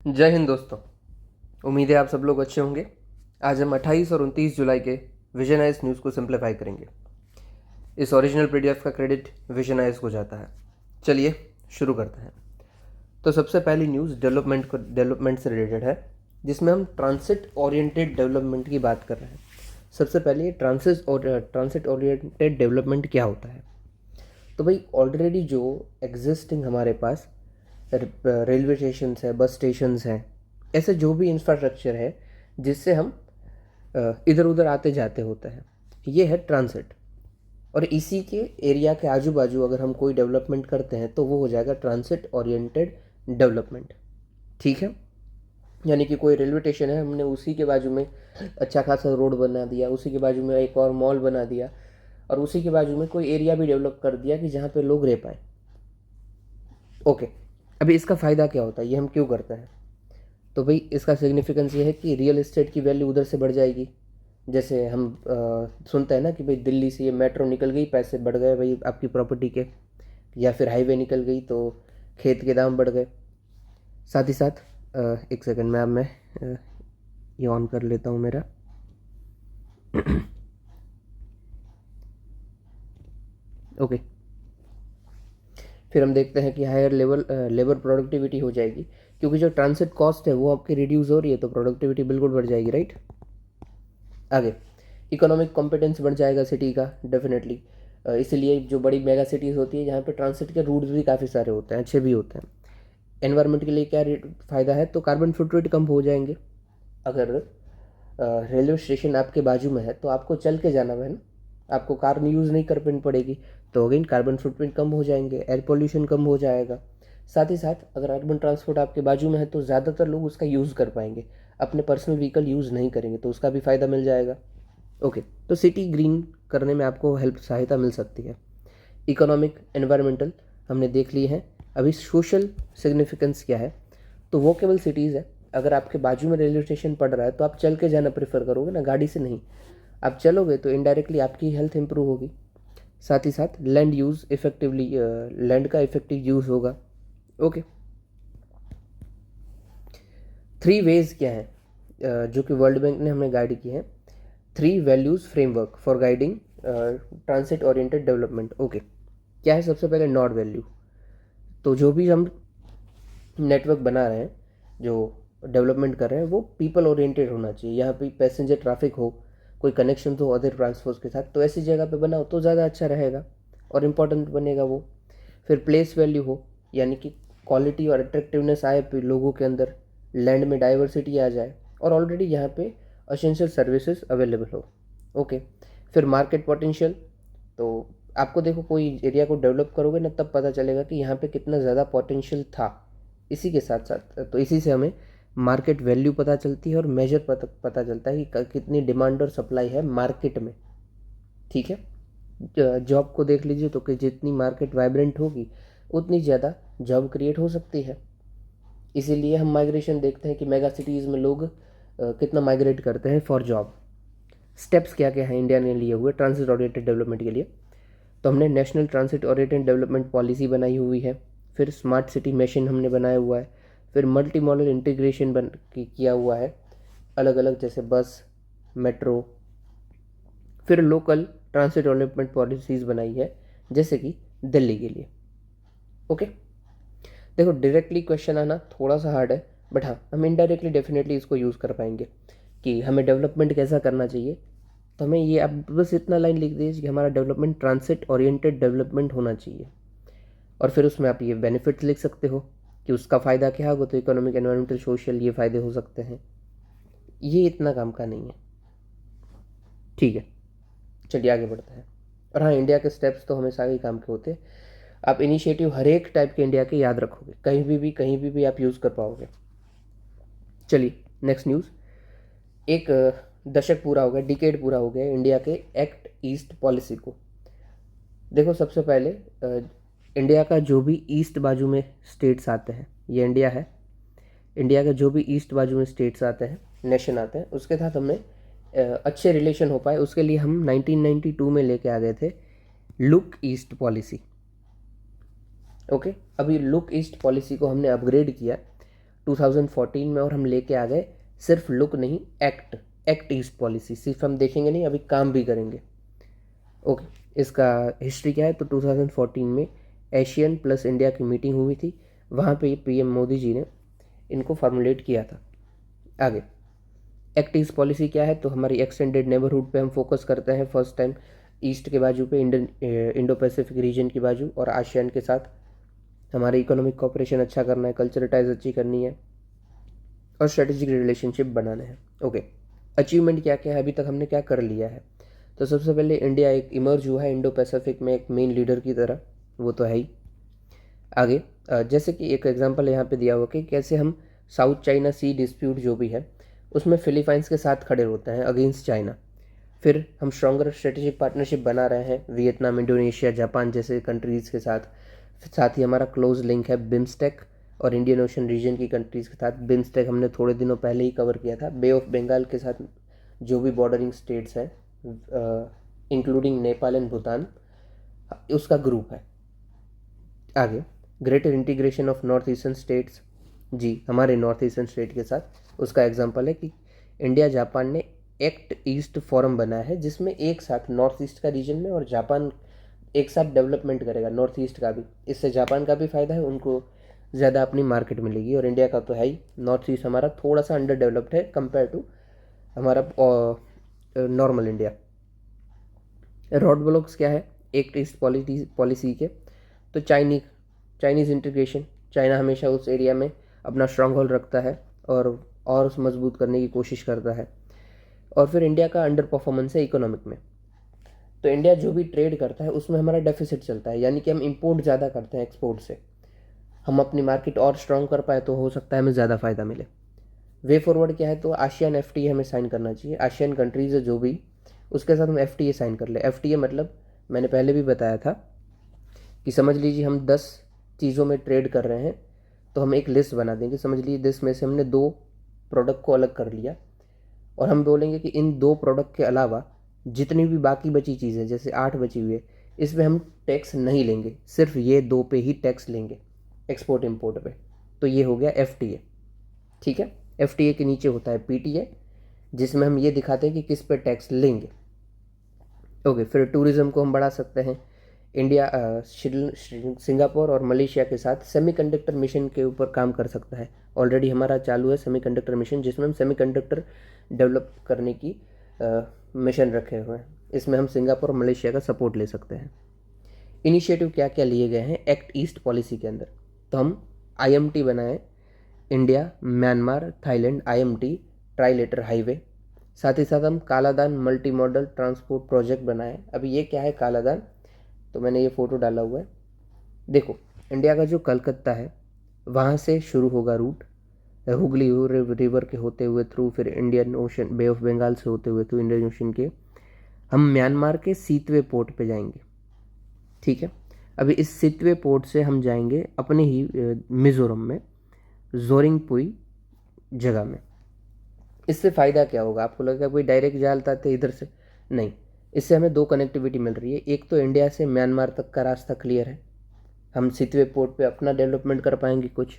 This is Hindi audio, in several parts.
जय हिंद दोस्तों। उम्मीद है आप सब लोग अच्छे होंगे। आज हम 28 और 29 जुलाई के विजनाइज न्यूज़ को सिंप्लीफाई करेंगे। इस ओरिजिनल पीडीएफ का क्रेडिट विजनाइज को जाता है। चलिए शुरू करते हैं। तो सबसे पहली न्यूज़ डेवलपमेंट से रिलेटेड है, जिसमें हम ट्रांसिट ओरिएंटेड डेवलपमेंट की बात कर रहे हैं। सबसे पहले ट्रांसिट ओरिएंटेड डेवलपमेंट क्या होता है। तो भाई ऑलरेडी जो एग्जिस्टिंग हमारे पास रेलवे स्टेशन है, बस स्टेशन हैं, ऐसे जो भी इंफ्रास्ट्रक्चर है जिससे हम इधर उधर आते जाते होते हैं, ये है ट्रांसिट। और इसी के एरिया के आजू बाजू अगर हम कोई डेवलपमेंट करते हैं तो वो हो जाएगा ट्रांसिट ओरिएंटेड डेवलपमेंट। ठीक है, यानी कि कोई रेलवे स्टेशन है, हमने उसी के बाजू में अच्छा खासा रोड बना दिया, उसी के बाजू में एक और मॉल बना दिया, और उसी के बाजू में कोई एरिया भी डेवलप कर दिया कि जहाँ पे लोग रह पाए। ओके, अभी इसका फ़ायदा क्या होता है, ये हम क्यों करते हैं। तो भाई इसका सिग्निफिकेंस ये है कि रियल इस्टेट की वैल्यू उधर से बढ़ जाएगी। जैसे हम सुनते हैं ना कि भाई दिल्ली से ये मेट्रो निकल गई, पैसे बढ़ गए भाई आपकी प्रॉपर्टी के, या फिर हाईवे निकल गई तो खेत के दाम बढ़ गए। साथ ही साथ एक सेकंड में अब मैं ये ऑन कर लेता हूँ मेरा। ओके, फिर हम देखते हैं कि हायर लेबर प्रोडक्टिविटी हो जाएगी, क्योंकि जो ट्रांसिट कॉस्ट है वो आपकी रिड्यूस हो रही है, तो प्रोडक्टिविटी बिल्कुल बढ़ जाएगी, राइट। आगे इकोनॉमिक कॉम्पिटेंस बढ़ जाएगा सिटी का, डेफिनेटली। इसीलिए जो बड़ी मेगा सिटीज़ होती है जहाँ पे ट्रांसिट के रूट्स भी काफ़ी सारे होते हैं, अच्छे भी होते हैं। एनवायरनमेंट के लिए क्या फ़ायदा है, तो कार्बन फुटप्रिंट कम हो जाएंगे। अगर रेलवे स्टेशन आपके बाजू में है तो आपको चल के जाना है ना, आपको कार यूज़ नहीं करनी पड़ेगी, तो अगेन कार्बन फुटप्रिंट कम हो जाएंगे, एयर पोल्यूशन कम हो जाएगा। साथ ही साथ अगर अर्बन ट्रांसपोर्ट आपके बाजू में है तो ज़्यादातर लोग उसका यूज़ कर पाएंगे, अपने पर्सनल व्हीकल यूज़ नहीं करेंगे, तो उसका भी फ़ायदा मिल जाएगा। ओके, तो सिटी ग्रीन करने में आपको सहायता मिल सकती है। इकोनॉमिक, एनवायरमेंटल हमने देख लिए हैं। अभी सोशल सिग्निफिकेंस क्या है, तो वॉकेबल सिटीज़ है। अगर आपके बाजू में रेलवे स्टेशन पड़ रहा है तो आप चल के जाना प्रेफर करोगे ना, गाड़ी से नहीं। आप चलोगे तो इनडायरेक्टली आपकी हेल्थ इंप्रूव होगी। साथ ही साथ लैंड यूज़ इफेक्टिवली, लैंड का इफेक्टिव यूज़ होगा। ओके, 3 वेज क्या है जो कि वर्ल्ड बैंक ने हमें गाइड की है। 3 values framework for guiding transit oriented development. Okay, क्या है, सबसे पहले नॉड वैल्यू। तो जो भी हम नेटवर्क बना रहे हैं, जो डेवलपमेंट कर रहे हैं, वो पीपल ओरिएंटेड होना चाहिए। यहाँ पे पैसेंजर ट्रैफिक हो, कोई कनेक्शन हो अदर ट्रांसपोर्ट के साथ, तो ऐसी जगह पे बनाओ तो ज़्यादा अच्छा रहेगा और इम्पोर्टेंट बनेगा वो। फिर प्लेस वैल्यू हो, यानी कि क्वालिटी और अट्रैक्टिवनेस आए लोगों के अंदर, लैंड में डाइवर्सिटी आ जाए, और ऑलरेडी यहाँ पे असेंशियल सर्विसेज अवेलेबल हो। ओके, फिर मार्केट पोटेंशियल। तो आपको देखो, कोई एरिया को डेवलप करोगे ना, तब पता चलेगा कि यहाँ पे कितना ज़्यादा पोटेंशियल था। इसी के साथ साथ तो इसी से हमें मार्केट वैल्यू पता चलती है और मेजर पता चलता है कि कितनी डिमांड और सप्लाई है मार्केट में। ठीक है, जॉब को देख लीजिए, तो कि जितनी मार्केट वाइब्रेंट होगी उतनी ज़्यादा जॉब क्रिएट हो सकती है। इसीलिए हम माइग्रेशन देखते हैं कि मेगा सिटीज़ में लोग कितना माइग्रेट करते हैं फॉर जॉब। स्टेप्स क्या क्या हैं इंडिया ने लिए हुए ट्रांसिट ओरिएंटेड डेवलपमेंट के लिए। तो हमने national transit oriented development policy बनाई हुई है। फिर स्मार्ट सिटी मिशन हमने बनाया हुआ है। फिर मल्टी मॉडल इंटीग्रेशन किया हुआ है, अलग अलग, जैसे बस, मेट्रो। फिर लोकल ट्रांसिट डेवलपमेंट पॉलिसीज़ बनाई है, जैसे कि दिल्ली के लिए। ओके, देखो डायरेक्टली क्वेश्चन आना थोड़ा सा हार्ड है, बट हाँ, हम इनडायरेक्टली डेफिनेटली इसको यूज़ कर पाएंगे कि हमें डेवलपमेंट कैसा करना चाहिए। तो हमें ये, अब बस इतना लाइन लिख दीजिए कि हमारा डेवलपमेंट ट्रांसिट ओरिएंटेड डेवलपमेंट होना चाहिए, और फिर उसमें आप ये बेनिफिट्स लिख सकते हो कि उसका फ़ायदा क्या होगा। तो इकोनॉमिक, एनवायरमेंटल, सोशल, ये फ़ायदे हो सकते हैं। ये इतना काम का नहीं है। ठीक है, चलिए आगे बढ़ते हैं। और हाँ, इंडिया के स्टेप्स तो हमेशा ही काम के होते हैं। आप इनिशिएटिव हर एक टाइप के इंडिया के याद रखोगे, कहीं भी आप यूज़ कर पाओगे। चलिए नेक्स्ट न्यूज़। एक दशक पूरा हो गया, डिकेड पूरा हो गया इंडिया के एक्ट ईस्ट पॉलिसी को। देखो सबसे पहले इंडिया का जो भी ईस्ट बाजू में स्टेट्स आते हैं, ये इंडिया है, इंडिया के जो भी ईस्ट बाजू में स्टेट्स आते हैं, नेशन आते हैं, उसके साथ हमने अच्छे रिलेशन हो पाए, उसके लिए हम 1992 में लेके आ गए थे लुक ईस्ट पॉलिसी। ओके, अभी लुक ईस्ट पॉलिसी को हमने अपग्रेड किया। 2014 में, और हम लेके आ गए सिर्फ लुक नहीं, एक्ट ईस्ट पॉलिसी। सिर्फ हम देखेंगे नहीं, अभी काम भी करेंगे। ओके, इसका हिस्ट्री क्या है? तो 2014 में एशियन प्लस इंडिया की मीटिंग हुई थी, वहाँ पे पीएम मोदी जी ने इनको फॉर्मुलेट किया था। आगे, एक्ट ईस्ट पॉलिसी क्या है? तो हमारी एक्सटेंडेड नेबरहुड पे हम फोकस करते हैं फर्स्ट टाइम, ईस्ट के बाजू पे, इंडो पैसिफिक रीजन की बाजू, और आसियान के साथ हमारी इकोनॉमिक कॉपरेशन अच्छा करना है, कल्चरल टाइज अच्छी करनी है, और स्ट्रेटेजिक रिलेशनशिप बनाने हैं। ओके, अचीवमेंट क्या क्या है, अभी तक हमने क्या कर लिया है? तो सबसे पहले इंडिया एक इमर्ज हुआ है इंडो पैसिफिक में एक मेन लीडर की तरह, वो तो है ही। आगे, जैसे कि एक एग्जांपल यहाँ पे दिया हुआ कि कैसे हम साउथ चाइना सी डिस्प्यूट जो भी है उसमें फिलीपाइंस के साथ खड़े होते हैं अगेंस्ट चाइना। फिर हम स्ट्रॉन्गर स्ट्रेटेजिक पार्टनरशिप बना रहे हैं वियतनाम, इंडोनेशिया, जापान जैसे कंट्रीज़ के साथ। साथ ही हमारा क्लोज लिंक है बिम्स्टेक और इंडियन ओशन रीजन की कंट्रीज़ के साथ। बिम्स्टेक हमने थोड़े दिनों पहले ही कवर किया था। बे ऑफ बंगाल के साथ जो भी बॉर्डरिंग स्टेट्स हैं, इंक्लूडिंग नेपाल एंड भूटान, उसका ग्रुप है। आगे, greater integration of north eastern states, जी हमारे नॉर्थ ईस्टर्न स्टेट के साथ। उसका एग्जांपल है कि इंडिया जापान ने एक्ट ईस्ट फोरम बनाया है, जिसमें एक साथ नॉर्थ ईस्ट का रीजन में और जापान एक साथ डेवलपमेंट करेगा, नॉर्थ ईस्ट का भी। इससे जापान का भी फ़ायदा है, उनको ज़्यादा अपनी मार्केट मिलेगी, और इंडिया का तो है ही। नॉर्थ ईस्ट हमारा थोड़ा सा अंडर डेवलप्ड है कंपेयर टू हमारा नॉर्मल इंडिया। रोड ब्लॉक्स क्या है एक्ट ईस्ट पॉलिसी के? तो चाइनीज़ इंटीग्रेशन, चाइना हमेशा उस एरिया में अपना स्ट्रांग होल्ड रखता है और उस मजबूत करने की कोशिश करता है। और फिर इंडिया का अंडर परफॉर्मेंस है इकोनॉमिक में। तो इंडिया जो भी ट्रेड करता है उसमें हमारा डेफिसिट चलता है, यानी कि हम इंपोर्ट ज़्यादा करते हैं एक्सपोर्ट से। हम अपनी मार्केट और स्ट्रांग कर पाए तो हो सकता है हमें ज़्यादा फ़ायदा मिले। वे फॉरवर्ड क्या है? तो आशियान एफटीए हमें साइन करना चाहिए। आशियान कंट्रीज़ है जो भी, उसके साथ हम एफटीए साइन कर ले। एफटीए मतलब मैंने पहले भी बताया था कि समझ लीजिए हम 10 चीज़ों में ट्रेड कर रहे हैं, तो हम एक लिस्ट बना देंगे। समझ लीजिए 10 में से हमने 2 प्रोडक्ट को अलग कर लिया, और हम बोलेंगे कि इन 2 प्रोडक्ट के अलावा जितनी भी बाकी बची चीज़ें, जैसे 8 बची हुई है, इसमें हम टैक्स नहीं लेंगे, सिर्फ ये 2 पे ही टैक्स लेंगे, एक्सपोर्ट इम्पोर्ट पे। तो ये हो गया एफटीए। ठीक है, एफटीए के नीचे होता है पीटीए, जिसमें हम ये दिखाते हैं कि किस पे टैक्स लेंगे। ओके, फिर टूरिज़्म को हम बढ़ा सकते हैं। इंडिया सिंगापुर और मलेशिया के साथ सेमीकंडक्टर मिशन के ऊपर काम कर सकता है। ऑलरेडी हमारा चालू है सेमीकंडक्टर मिशन, जिसमें हम सेमीकंडक्टर डेवलप करने की मिशन रखे हुए हैं। इसमें हम सिंगापुर और मलेशिया का सपोर्ट ले सकते हैं। इनिशिएटिव क्या क्या लिए गए हैं एक्ट ईस्ट पॉलिसी के अंदर? तो हम आईएमटी बनाए, India Myanmar Thailand IMT trilateral highway. साथ ही साथ हम Kaladan multi modal transport project बनाए। अभी ये क्या है कालादान? तो मैंने ये फ़ोटो डाला हुआ है, देखो। इंडिया का जो कलकत्ता है वहाँ से शुरू होगा रूट, हुगली रिवर के होते हुए थ्रू, फिर Indian Ocean Bay of Bengal से होते हुए थ्रू इंडियन ओशन के हम म्यांमार के सीतवे पोर्ट पे जाएंगे। ठीक है, अभी इस सीतवे पोर्ट से हम जाएंगे अपने ही मिज़ोरम में जोरिंगपुई जगह में। इससे फ़ायदा क्या होगा? आपको लगेगा कोई डायरेक्ट जाता थे इधर से, नहीं। इससे हमें 2 कनेक्टिविटी मिल रही है। एक तो इंडिया से म्यांमार तक का रास्ता क्लियर है, हम सितवे पोर्ट पे अपना डेवलपमेंट कर पाएंगे कुछ।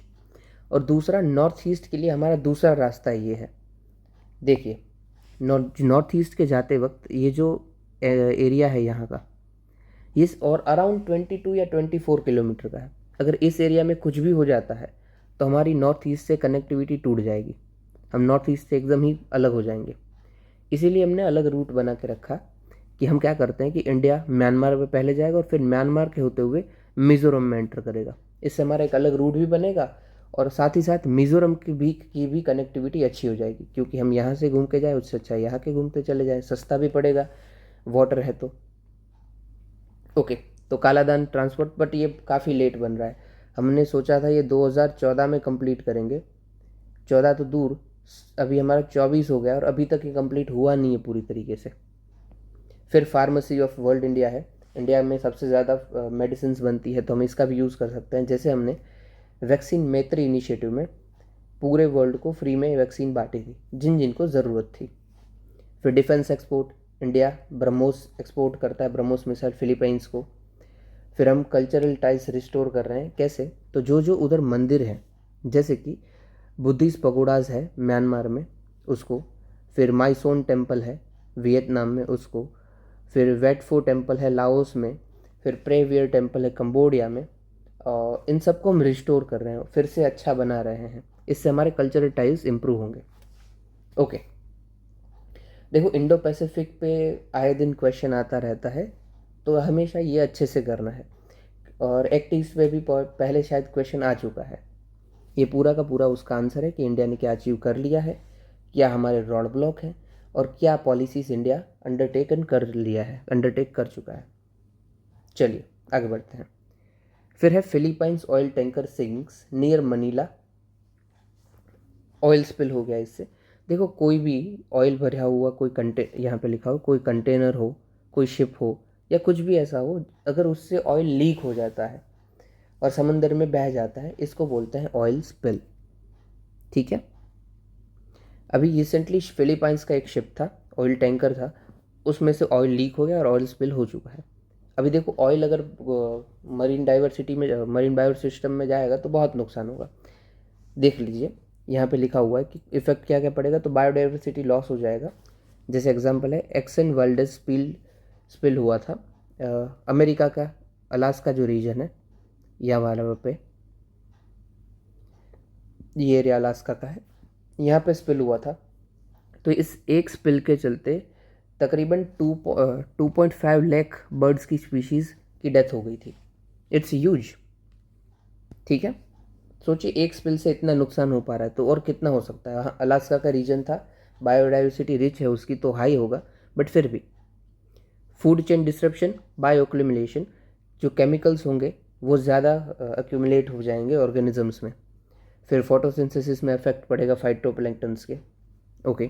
और दूसरा, नॉर्थ ईस्ट के लिए हमारा दूसरा रास्ता ये है। देखिए, नॉर्थ ईस्ट के जाते वक्त ये जो एरिया है यहाँ का, ये और अराउंड 22 या 24 किलोमीटर का है। अगर इस एरिया में कुछ भी हो जाता है तो हमारी नॉर्थ ईस्ट से कनेक्टिविटी टूट जाएगी, हम नॉर्थ ईस्ट से एकदम ही अलग हो जाएंगे। इसीलिए हमने अलग रूट बना के रखा कि हम क्या करते हैं कि इंडिया म्यांमार में पहले जाएगा और फिर म्यांमार के होते हुए मिज़ोरम में एंटर करेगा। इससे हमारा एक अलग रूट भी बनेगा, और साथ ही साथ मिज़ोरम की भी कनेक्टिविटी अच्छी हो जाएगी, क्योंकि हम यहाँ से घूम के जाए उससे अच्छा यहाँ के घूमते चले जाएँ, सस्ता भी पड़ेगा, वाटर है तो। ओके, तो कालादान ट्रांसपोर्ट, बट ये काफ़ी लेट बन रहा है। हमने सोचा था ये 2014 में कंप्लीट करेंगे, 14 तो दूर, अभी हमारा 24 हो गया और अभी तक ये कंप्लीट हुआ नहीं है पूरी तरीके से। फिर फार्मेसी ऑफ वर्ल्ड इंडिया है, इंडिया में सबसे ज़्यादा मेडिसिन बनती है, तो हम इसका भी यूज़ कर सकते हैं। जैसे हमने वैक्सीन मैत्री इनिशिएटिव में पूरे वर्ल्ड को फ्री में वैक्सीन बांटी थी जिन जिनको ज़रूरत थी। फिर defence export, India BrahMos export करता है, ब्रह्मोस मिसाइल फिलीपाइंस को। फिर हम कल्चरल टाइज रिस्टोर कर रहे हैं, कैसे? तो जो जो उधर मंदिर हैं, जैसे कि बुद्धिस्ट पगोडाज है म्यांमार में, उसको। फिर माइसोन टेम्पल है वियतनाम में, उसको। फिर वेटफो टेम्पल है लाओस में। फिर प्रेवियर टेम्पल है कंबोडिया में। और इन सबको हम रिस्टोर कर रहे हैं, फिर से अच्छा बना रहे हैं। इससे हमारे कल्चरल टाइज इम्प्रूव होंगे। ओके, देखो इंडो पैसिफिक पे आए दिन क्वेश्चन आता रहता है, तो हमेशा ये अच्छे से करना है। और एक्ट ईस्ट पे भी पहले शायद क्वेश्चन आ चुका है। ये पूरा का पूरा उसका आंसर है कि इंडिया ने क्या अचीव कर लिया है, क्या हमारे रोड ब्लॉक हैं, और क्या पॉलिसीज इंडिया अंडरटेक कर चुका है। चलिए आगे बढ़ते हैं। फिर है Philippines oil tanker sinks near Manila, oil spill हो गया इससे। देखो कोई भी ऑयल भरा हुआ कोई यहाँ पे लिखा हो कोई कंटेनर हो, कोई शिप हो, या कुछ भी ऐसा हो, अगर उससे ऑयल लीक हो जाता है और समंदर में बह जाता है, इसको बोलते हैं ऑयल स्पिल। ठीक है। अभी रिसेंटली फिलीपाइंस का एक शिप था, ऑयल टैंकर था, उसमें से ऑयल लीक हो गया और ऑयल स्पिल हो चुका है। अभी देखो ऑयल अगर मरीन बायो सिस्टम में जाएगा तो बहुत नुकसान होगा। देख लीजिए यहाँ पे लिखा हुआ है कि इफेक्ट क्या क्या पड़ेगा, तो बायोडाइवर्सिटी लॉस हो जाएगा। जैसे एग्जांपल है एक्सन वाल्डेस स्पिल हुआ था अमेरिका का अलास्का जो रीजन है, या वाला पे ये एरिया अलास्का का है, यहाँ पे स्पिल हुआ था। तो इस एक स्पिल के चलते तकरीबन 2.5 लाख बर्ड्स की स्पीशीज़ की डेथ हो गई थी। It's huge. ठीक है, सोचिए एक स्पिल से इतना नुकसान हो पा रहा है, तो और कितना हो सकता है। हाँ अलास्का का रीजन था, बायोडाइवर्सिटी रिच है उसकी, तो हाई होगा, बट फिर भी फूड चेन डिस्ट्रप्शन, बायोक्यूमुलेशन, जो केमिकल्स होंगे वो ज़्यादा एक्यूमुलेट हो जाएंगे ऑर्गेनिजम्स में। फिर फोटोसिंथेसिस में इफेक्ट पड़ेगा फाइटोप्लैंक्टन्स के। ओके,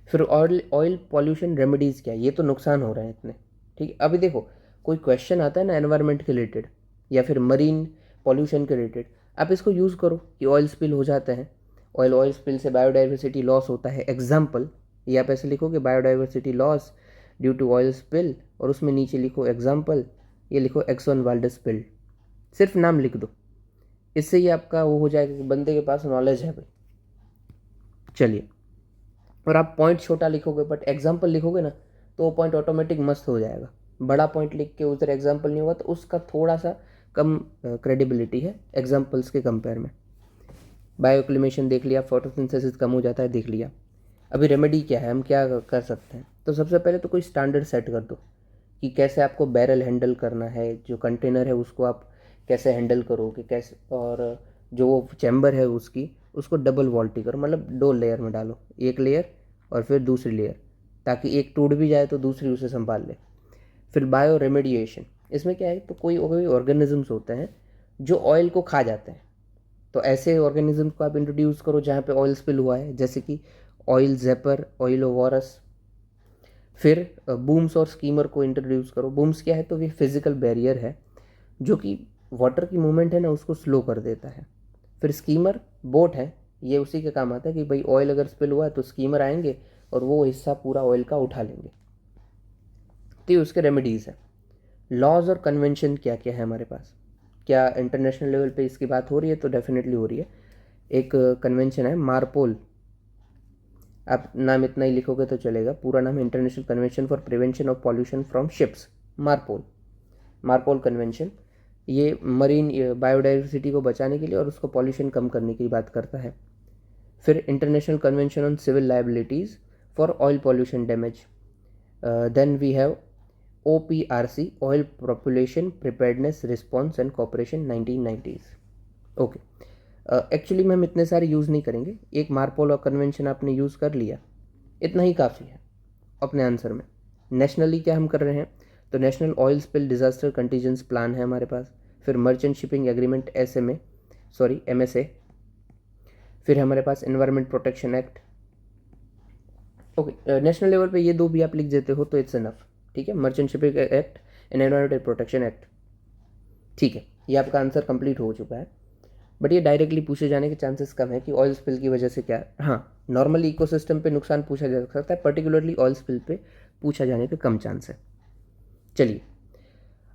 फिर ऑयल पॉल्यूशन रेमेडीज़ क्या है, ये तो नुकसान हो रहे हैं इतने। ठीक है, अभी देखो कोई क्वेश्चन आता है ना एनवायरनमेंट के रिलेटेड या फिर मरीन पॉल्यूशन के रिलेटेड, आप इसको यूज़ करो कि ऑयल स्पिल हो जाते हैं, ऑयल स्पिल से बायोडाइवर्सिटी लॉस होता है। एग्जाम्पल ये आप ऐसे लिखो कि biodiversity loss due to oil spill, और उसमें नीचे लिखो एग्जाम्पल, ये लिखो एक्सन वाल्डेस स्पिल, सिर्फ नाम लिख दो। इससे ये आपका वो हो जाएगा कि बंदे के पास नॉलेज है भाई। चलिए, और आप पॉइंट छोटा लिखोगे बट एग्जाम्पल लिखोगे ना, तो वो पॉइंट ऑटोमेटिक मस्त हो जाएगा। बड़ा पॉइंट लिख के उधर एग्जाम्पल नहीं होगा तो उसका थोड़ा सा कम क्रेडिबिलिटी है एग्जाम्पल्स के कंपेयर में। बायोक्लिमेशन देख लिया, फोटोसिंथेसिस कम हो जाता है देख लिया। अभी रेमेडी क्या है, हम क्या कर सकते हैं, तो सबसे पहले तो कोई स्टैंडर्ड सेट कर दो कि कैसे आपको बैरल हैंडल करना है, जो कंटेनर है उसको आप कैसे हैंडल करोगे, कैसे, और जो वो चैम्बर है उसको डबल वॉल्टी करो, मतलब 2 लेयर में डालो, एक लेयर और फिर दूसरी लेयर, ताकि एक टूट भी जाए तो दूसरी उसे संभाल ले। फिर बायो रेमेडिएशन, इसमें क्या है, तो कोई ऑर्गेनिजम्स होते हैं जो ऑयल को खा जाते हैं, तो ऐसे ऑर्गेनिज्म को आप इंट्रोड्यूस करो जहाँ पे ऑयल स्पिल हुआ है, जैसे कि ऑयल जेपर, ऑयल ओवरस। फिर बूम्स और स्कीमर को इंट्रोड्यूस करो। बूम्स क्या है, तो ये फिजिकल बैरियर है जो कि वाटर की मूवमेंट है ना उसको स्लो कर देता है। फिर स्कीमर बोट है, ये उसी के काम आता है कि भाई ऑयल अगर स्पिल हुआ है तो स्कीमर आएंगे और वो हिस्सा पूरा ऑयल का उठा लेंगे। तो ये उसके रेमेडीज़ है। लॉज और कन्वेंशन क्या क्या है हमारे पास, क्या इंटरनेशनल लेवल पे इसकी बात हो रही है, तो डेफिनेटली हो रही है। एक कन्वेंशन है मार्पोल, आप नाम इतना ही लिखोगे तो चलेगा, पूरा नाम है international convention for prevention of pollution from ships, MARPOL convention. ये मरीन बायोडाइवर्सिटी को बचाने के लिए और उसको पॉल्यूशन कम करने की बात करता है। फिर International Convention on Civil Liabilities for Oil Pollution Damage. Then we have OPRC, Oil Population Preparedness Response and Cooperation 1990s। Okay, actually में हम इतने सारे यूज़ नहीं करेंगे, एक मार्पोल और कन्वेंशन आपने यूज़ कर लिया, इतना ही काफ़ी है अपने आंसर में। नेशनली क्या हम कर रहे हैं, तो national oil spill disaster contingency plan है हमारे पास। फिर मर्चेंट शिपिंग एग्रीमेंट MSA। फिर हमारे पास environment protection act. Okay, national level पे ये 2 भी आप लिख देते हो तो इट्स इनफ। ठीक है, merchant shipping act and environment protection act. ठीक है, ये आपका आंसर कंप्लीट हो चुका है, बट ये डायरेक्टली पूछे जाने के चांसेस कम है कि ऑयल स्पिल की वजह से क्या। हाँ, नॉर्मली इकोसिस्टम पे नुकसान पूछा जा सकता है, पर्टिकुलरली ऑयल स्पिल पे पूछा जाने के कम चांस है। चलिए,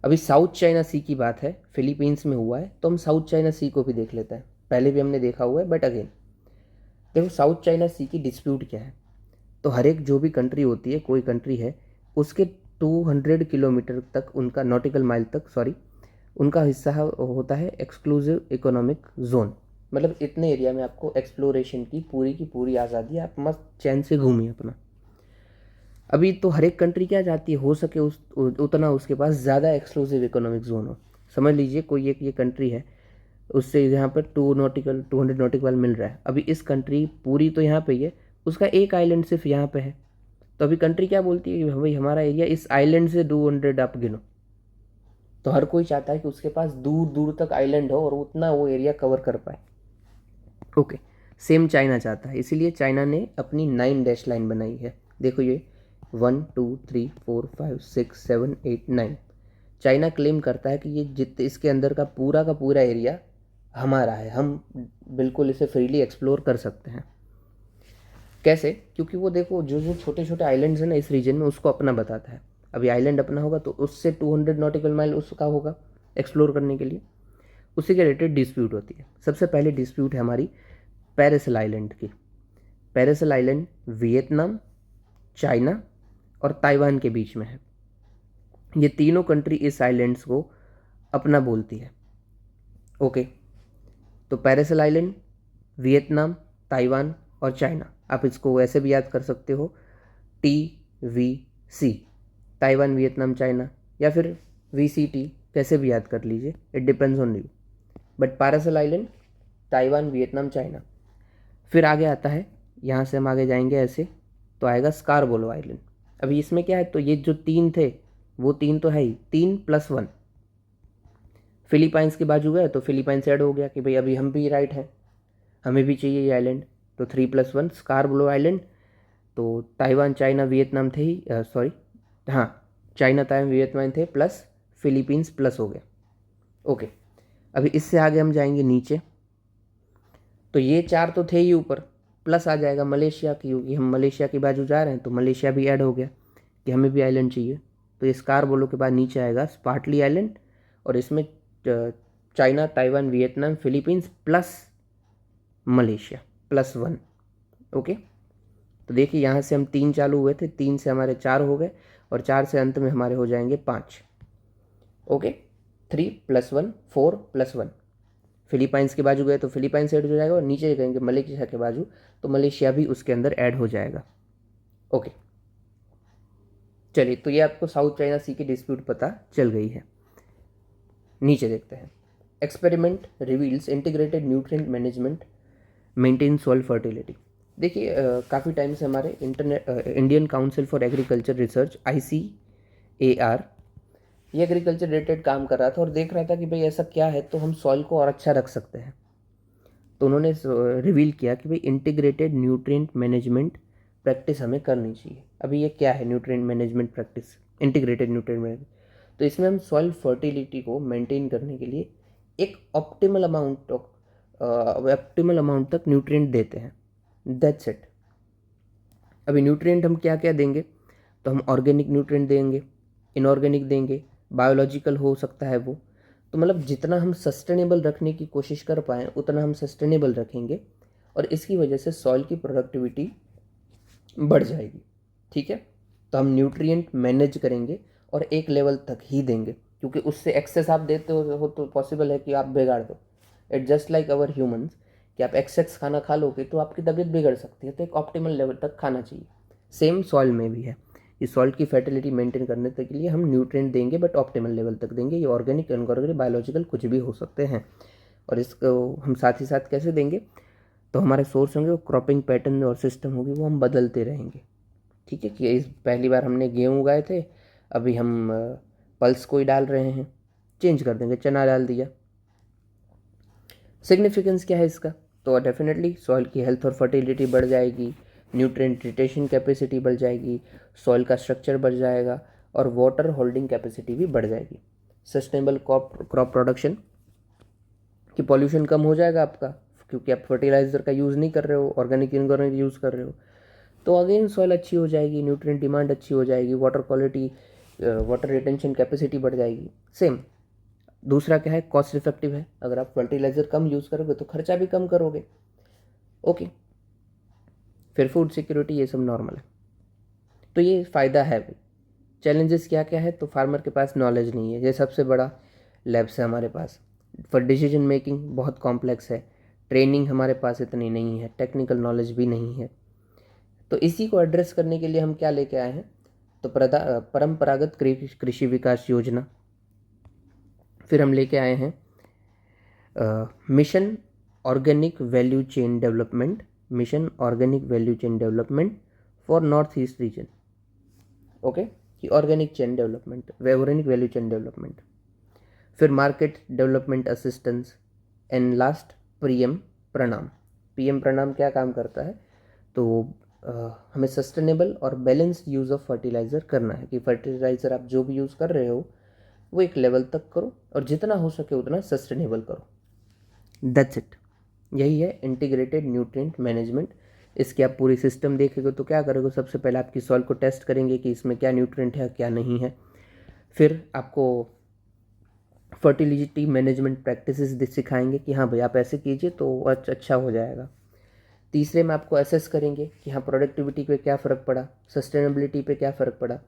अभी साउथ चाइना सी की बात है, फिलीपींस में हुआ है, तो हम साउथ चाइना सी को भी देख लेते हैं। पहले भी हमने देखा हुआ है बट अगेन, देखो साउथ चाइना सी की डिस्प्यूट क्या है, तो हर एक जो भी कंट्री होती है, कोई कंट्री है, उसके 200 किलोमीटर तक उनका नॉटिकल माइल तक सॉरी उनका हिस्सा होता है एक्सक्लूसिव इकोनॉमिक जोन। मतलब इतने एरिया में आपको एक्सप्लोरेशन की पूरी आज़ादी है, आप मस्त चैन से घूमिए अपना। अभी तो हर एक कंट्री क्या चाहती है, हो सके उतना उसके पास ज़्यादा एक्सक्लूसिव इकोनॉमिक जोन हो। समझ लीजिए कोई एक ये कंट्री है, उससे यहाँ पर 200 नॉटिकल मिल रहा है, अभी इस कंट्री पूरी तो यहाँ पे ही है, उसका एक आइलैंड सिर्फ यहाँ पे है, तो अभी कंट्री क्या बोलती है कि भाई हमारा एरिया इस आइलैंड से 200 आप गिनो। तो हर कोई चाहता है कि उसके पास दूर दूर तक आइलैंड हो और उतना वो एरिया कवर कर पाए। ओके, सेम चाइना चाहता है, इसीलिए चाइना ने अपनी 9 डैश लाइन बनाई है। देखो ये 1 2 3 4 5 6 7 8 9। चाइना क्लेम करता है कि ये जितने इसके अंदर का पूरा एरिया हमारा है, हम बिल्कुल इसे फ्रीली एक्सप्लोर कर सकते हैं। कैसे? क्योंकि वो देखो जो जो छोटे छोटे आइलैंड्स हैं ना इस रीजन में, उसको अपना बताता है। अभी आइलैंड अपना होगा तो उससे 200 नॉटिकल माइल उसका होगा एक्सप्लोर करने के लिए, उसी के रिलेटेड डिस्प्यूट होती है। सबसे पहले डिस्प्यूट है हमारी पैरासिल आइलैंड की। पैरासिल आइलैंड वियतनाम, चाइना और ताइवान के बीच में है। ये तीनों कंट्री इस आइलैंड्स को अपना बोलती है। ओके, तो पैरासिल आइलैंड, वियतनाम, ताइवान और चाइना, आप इसको ऐसे भी याद कर सकते हो TVC, ताइवान वियतनाम चाइना, या फिर VCT, कैसे भी याद कर लीजिए, it depends on you. But पैरासिल island, Taiwan Vietnam China. फिर आगे आता है, यहाँ से हम आगे जाएंगे ऐसे तो आएगा स्कारबोलो आइलैंड। अभी इसमें क्या है, तो ये जो 3 थे वो 3 तो है ही, 3+1। फिलीपाइंस के बाजू गए तो फिलीपाइंस ऐड हो गया कि भाई अभी हम भी राइट हैं, हमें भी चाहिए ये आइलैंड, तो 3+1 स्कारबोलो आइलैंड। तो ताइवान चाइना वियतनाम थे ही, सॉरी हाँ, चाइना ताइवान वियतनाम थे प्लस फिलीपींस प्लस हो गया। ओके, अभी इससे आगे हम जाएंगे नीचे, तो ये 4 तो थे ही ऊपर, प्लस आ जाएगा मलेशिया की, क्योंकि हम मलेशिया की बाजू जा रहे हैं तो मलेशिया भी ऐड हो गया कि हमें भी आइलैंड चाहिए। तो ये स्कारबोलो के बाद नीचे आएगा स्पार्टली आइलैंड, और इसमें China Taiwan Vietnam Philippines plus Malaysia +1। Okay, तो देखिए यहाँ से हम 3 चालू हुए थे, 3 से हमारे 4 हो गए, और 4 से अंत में हमारे हो जाएंगे 5। ओके, 3+1 4+1। फिलीपाइंस के बाजू गए तो फिलीपाइंस ऐड हो जाएगा, और नीचे गएंगे मलेशिया के बाजू तो मलेशिया भी उसके अंदर ऐड हो जाएगा। ओके, चलिए, तो ये आपको साउथ चाइना सी की डिस्प्यूट पता चल गई है। नीचे देखते हैं, experiment reveals integrated nutrient management maintain soil fertility. देखिए काफ़ी टाइम से हमारे Indian council for agriculture research ICAR ये एग्रीकल्चर रिलेटेड काम कर रहा था और देख रहा था कि भाई ऐसा क्या है तो हम सॉइल को और अच्छा रख सकते हैं। तो उन्होंने रिवील किया कि भाई इंटीग्रेटेड न्यूट्रिएंट मैनेजमेंट प्रैक्टिस हमें करनी चाहिए। अभी ये क्या है nutrient management practice, integrated nutrient management? तो इसमें हम सॉइल फर्टिलिटी को मेंटेन करने के लिए एक ऑप्टिमल अमाउंट तक न्यूट्रिएंट देते हैं, दैट्स इट। अभी न्यूट्रिएंट हम क्या क्या देंगे, तो हम ऑर्गेनिक न्यूट्रिएंट देंगे, इनऑर्गेनिक देंगे, बायोलॉजिकल हो सकता है वो। तो मतलब जितना हम सस्टेनेबल रखने की कोशिश कर पाएँ उतना हम सस्टेनेबल रखेंगे, और इसकी वजह से सॉइल की प्रोडक्टिविटी बढ़ जाएगी। ठीक है, तो हम न्यूट्रिएंट मैनेज करेंगे और एक लेवल तक ही देंगे, क्योंकि उससे एक्सेस आप देते हो तो पॉसिबल है कि आप बिगाड़ दो। It just like our humans, कि आप एक्सेस खाना खा लोगे तो आपकी तबीयत बिगड़ सकती है, तो एक ऑप्टिमल लेवल तक खाना चाहिए। सेम सॉइल में भी है, इस सॉइल की फर्टिलिटी मेंटेन करने तक के लिए हम न्यूट्रिएंट देंगे, बट ऑप्टिमल लेवल तक देंगे। ये ऑर्गेनिक, इनऑर्गेनिक, बायोलॉजिकल कुछ भी हो सकते हैं। और इसको हम साथ ही साथ कैसे देंगे, तो हमारे सोर्स होंगे वो क्रॉपिंग पैटर्न और सिस्टम होगी वो हम बदलते रहेंगे। ठीक है, कि इस पहली बार हमने गेहूँ उगाए थे, अभी हम पल्स को ही डाल रहे हैं, चेंज कर देंगे, चना डाल दिया। सिग्निफिकेंस क्या है इसका, तो डेफिनेटली सॉइल की हेल्थ और फर्टिलिटी बढ़ जाएगी, न्यूट्रिएंट रिटेशन कैपेसिटी बढ़ जाएगी, सॉइल का स्ट्रक्चर बढ़ जाएगा, और वाटर होल्डिंग कैपेसिटी भी बढ़ जाएगी। सस्टेनेबल क्रॉप प्रोडक्शन, कि पॉल्यूशन कम हो जाएगा आपका, क्योंकि आप फर्टिलाइजर का यूज़ नहीं कर रहे हो, ऑर्गेनिक इनऑर्गेनिक यूज़ कर रहे हो। तो अगेन सॉइल अच्छी हो जाएगी, न्यूट्रिएंट डिमांड अच्छी हो जाएगी, water quality, water retention capacity बढ़ जाएगी। सेम दूसरा क्या है, कॉस्ट इफेक्टिव है, अगर आप फर्टिलाइज़र कम यूज़ करोगे तो खर्चा भी कम करोगे। ओके, फिर फूड सिक्योरिटी, ये सब नॉर्मल है। तो ये फ़ायदा है भाई। चैलेंजेस क्या क्या है, तो फार्मर के पास नॉलेज नहीं है, ये सबसे बड़ा लैब्स है हमारे पास। फॉर डिसीजन मेकिंग बहुत कॉम्प्लेक्स है, ट्रेनिंग हमारे पास इतनी नहीं है, टेक्निकल नॉलेज भी नहीं है। तो इसी को एड्रेस करने के लिए हम क्या लेके आए हैं, तो परंपरागत कृषि विकास योजना। फिर हम लेके आए हैं mission organic value chain development, mission organic value chain development for north east region. Okay, कि organic chain development, organic value chain development. फिर market development assistance, and last PM Pranam. PM Pranam क्या काम करता है, तो हमें सस्टेनेबल और बैलेंस्ड यूज़ ऑफ फर्टिलाइज़र करना है, कि फर्टिलाइज़र आप जो भी यूज़ कर रहे हो वो एक लेवल तक करो और जितना हो सके उतना सस्टेनेबल करो। दैट्स इट, यही है इंटीग्रेटेड न्यूट्रिएंट मैनेजमेंट। इसकी आप पूरी सिस्टम देखेंगे तो क्या करोगे, सबसे पहले आपकी सॉइल को टेस्ट करेंगे कि इसमें क्या न्यूट्रिएंट है क्या नहीं है। फिर आपको फर्टिलिटी मैनेजमेंट प्रैक्टिसेस सिखाएंगे कि हाँ भाई आप ऐसे कीजिए तो अच्छा हो जाएगा। तीसरे में आपको असेस करेंगे कि हाँ प्रोडक्टिविटी पे क्या फ़र्क पड़ा, सस्टेनेबिलिटी पे क्या फ़र्क पड़ा,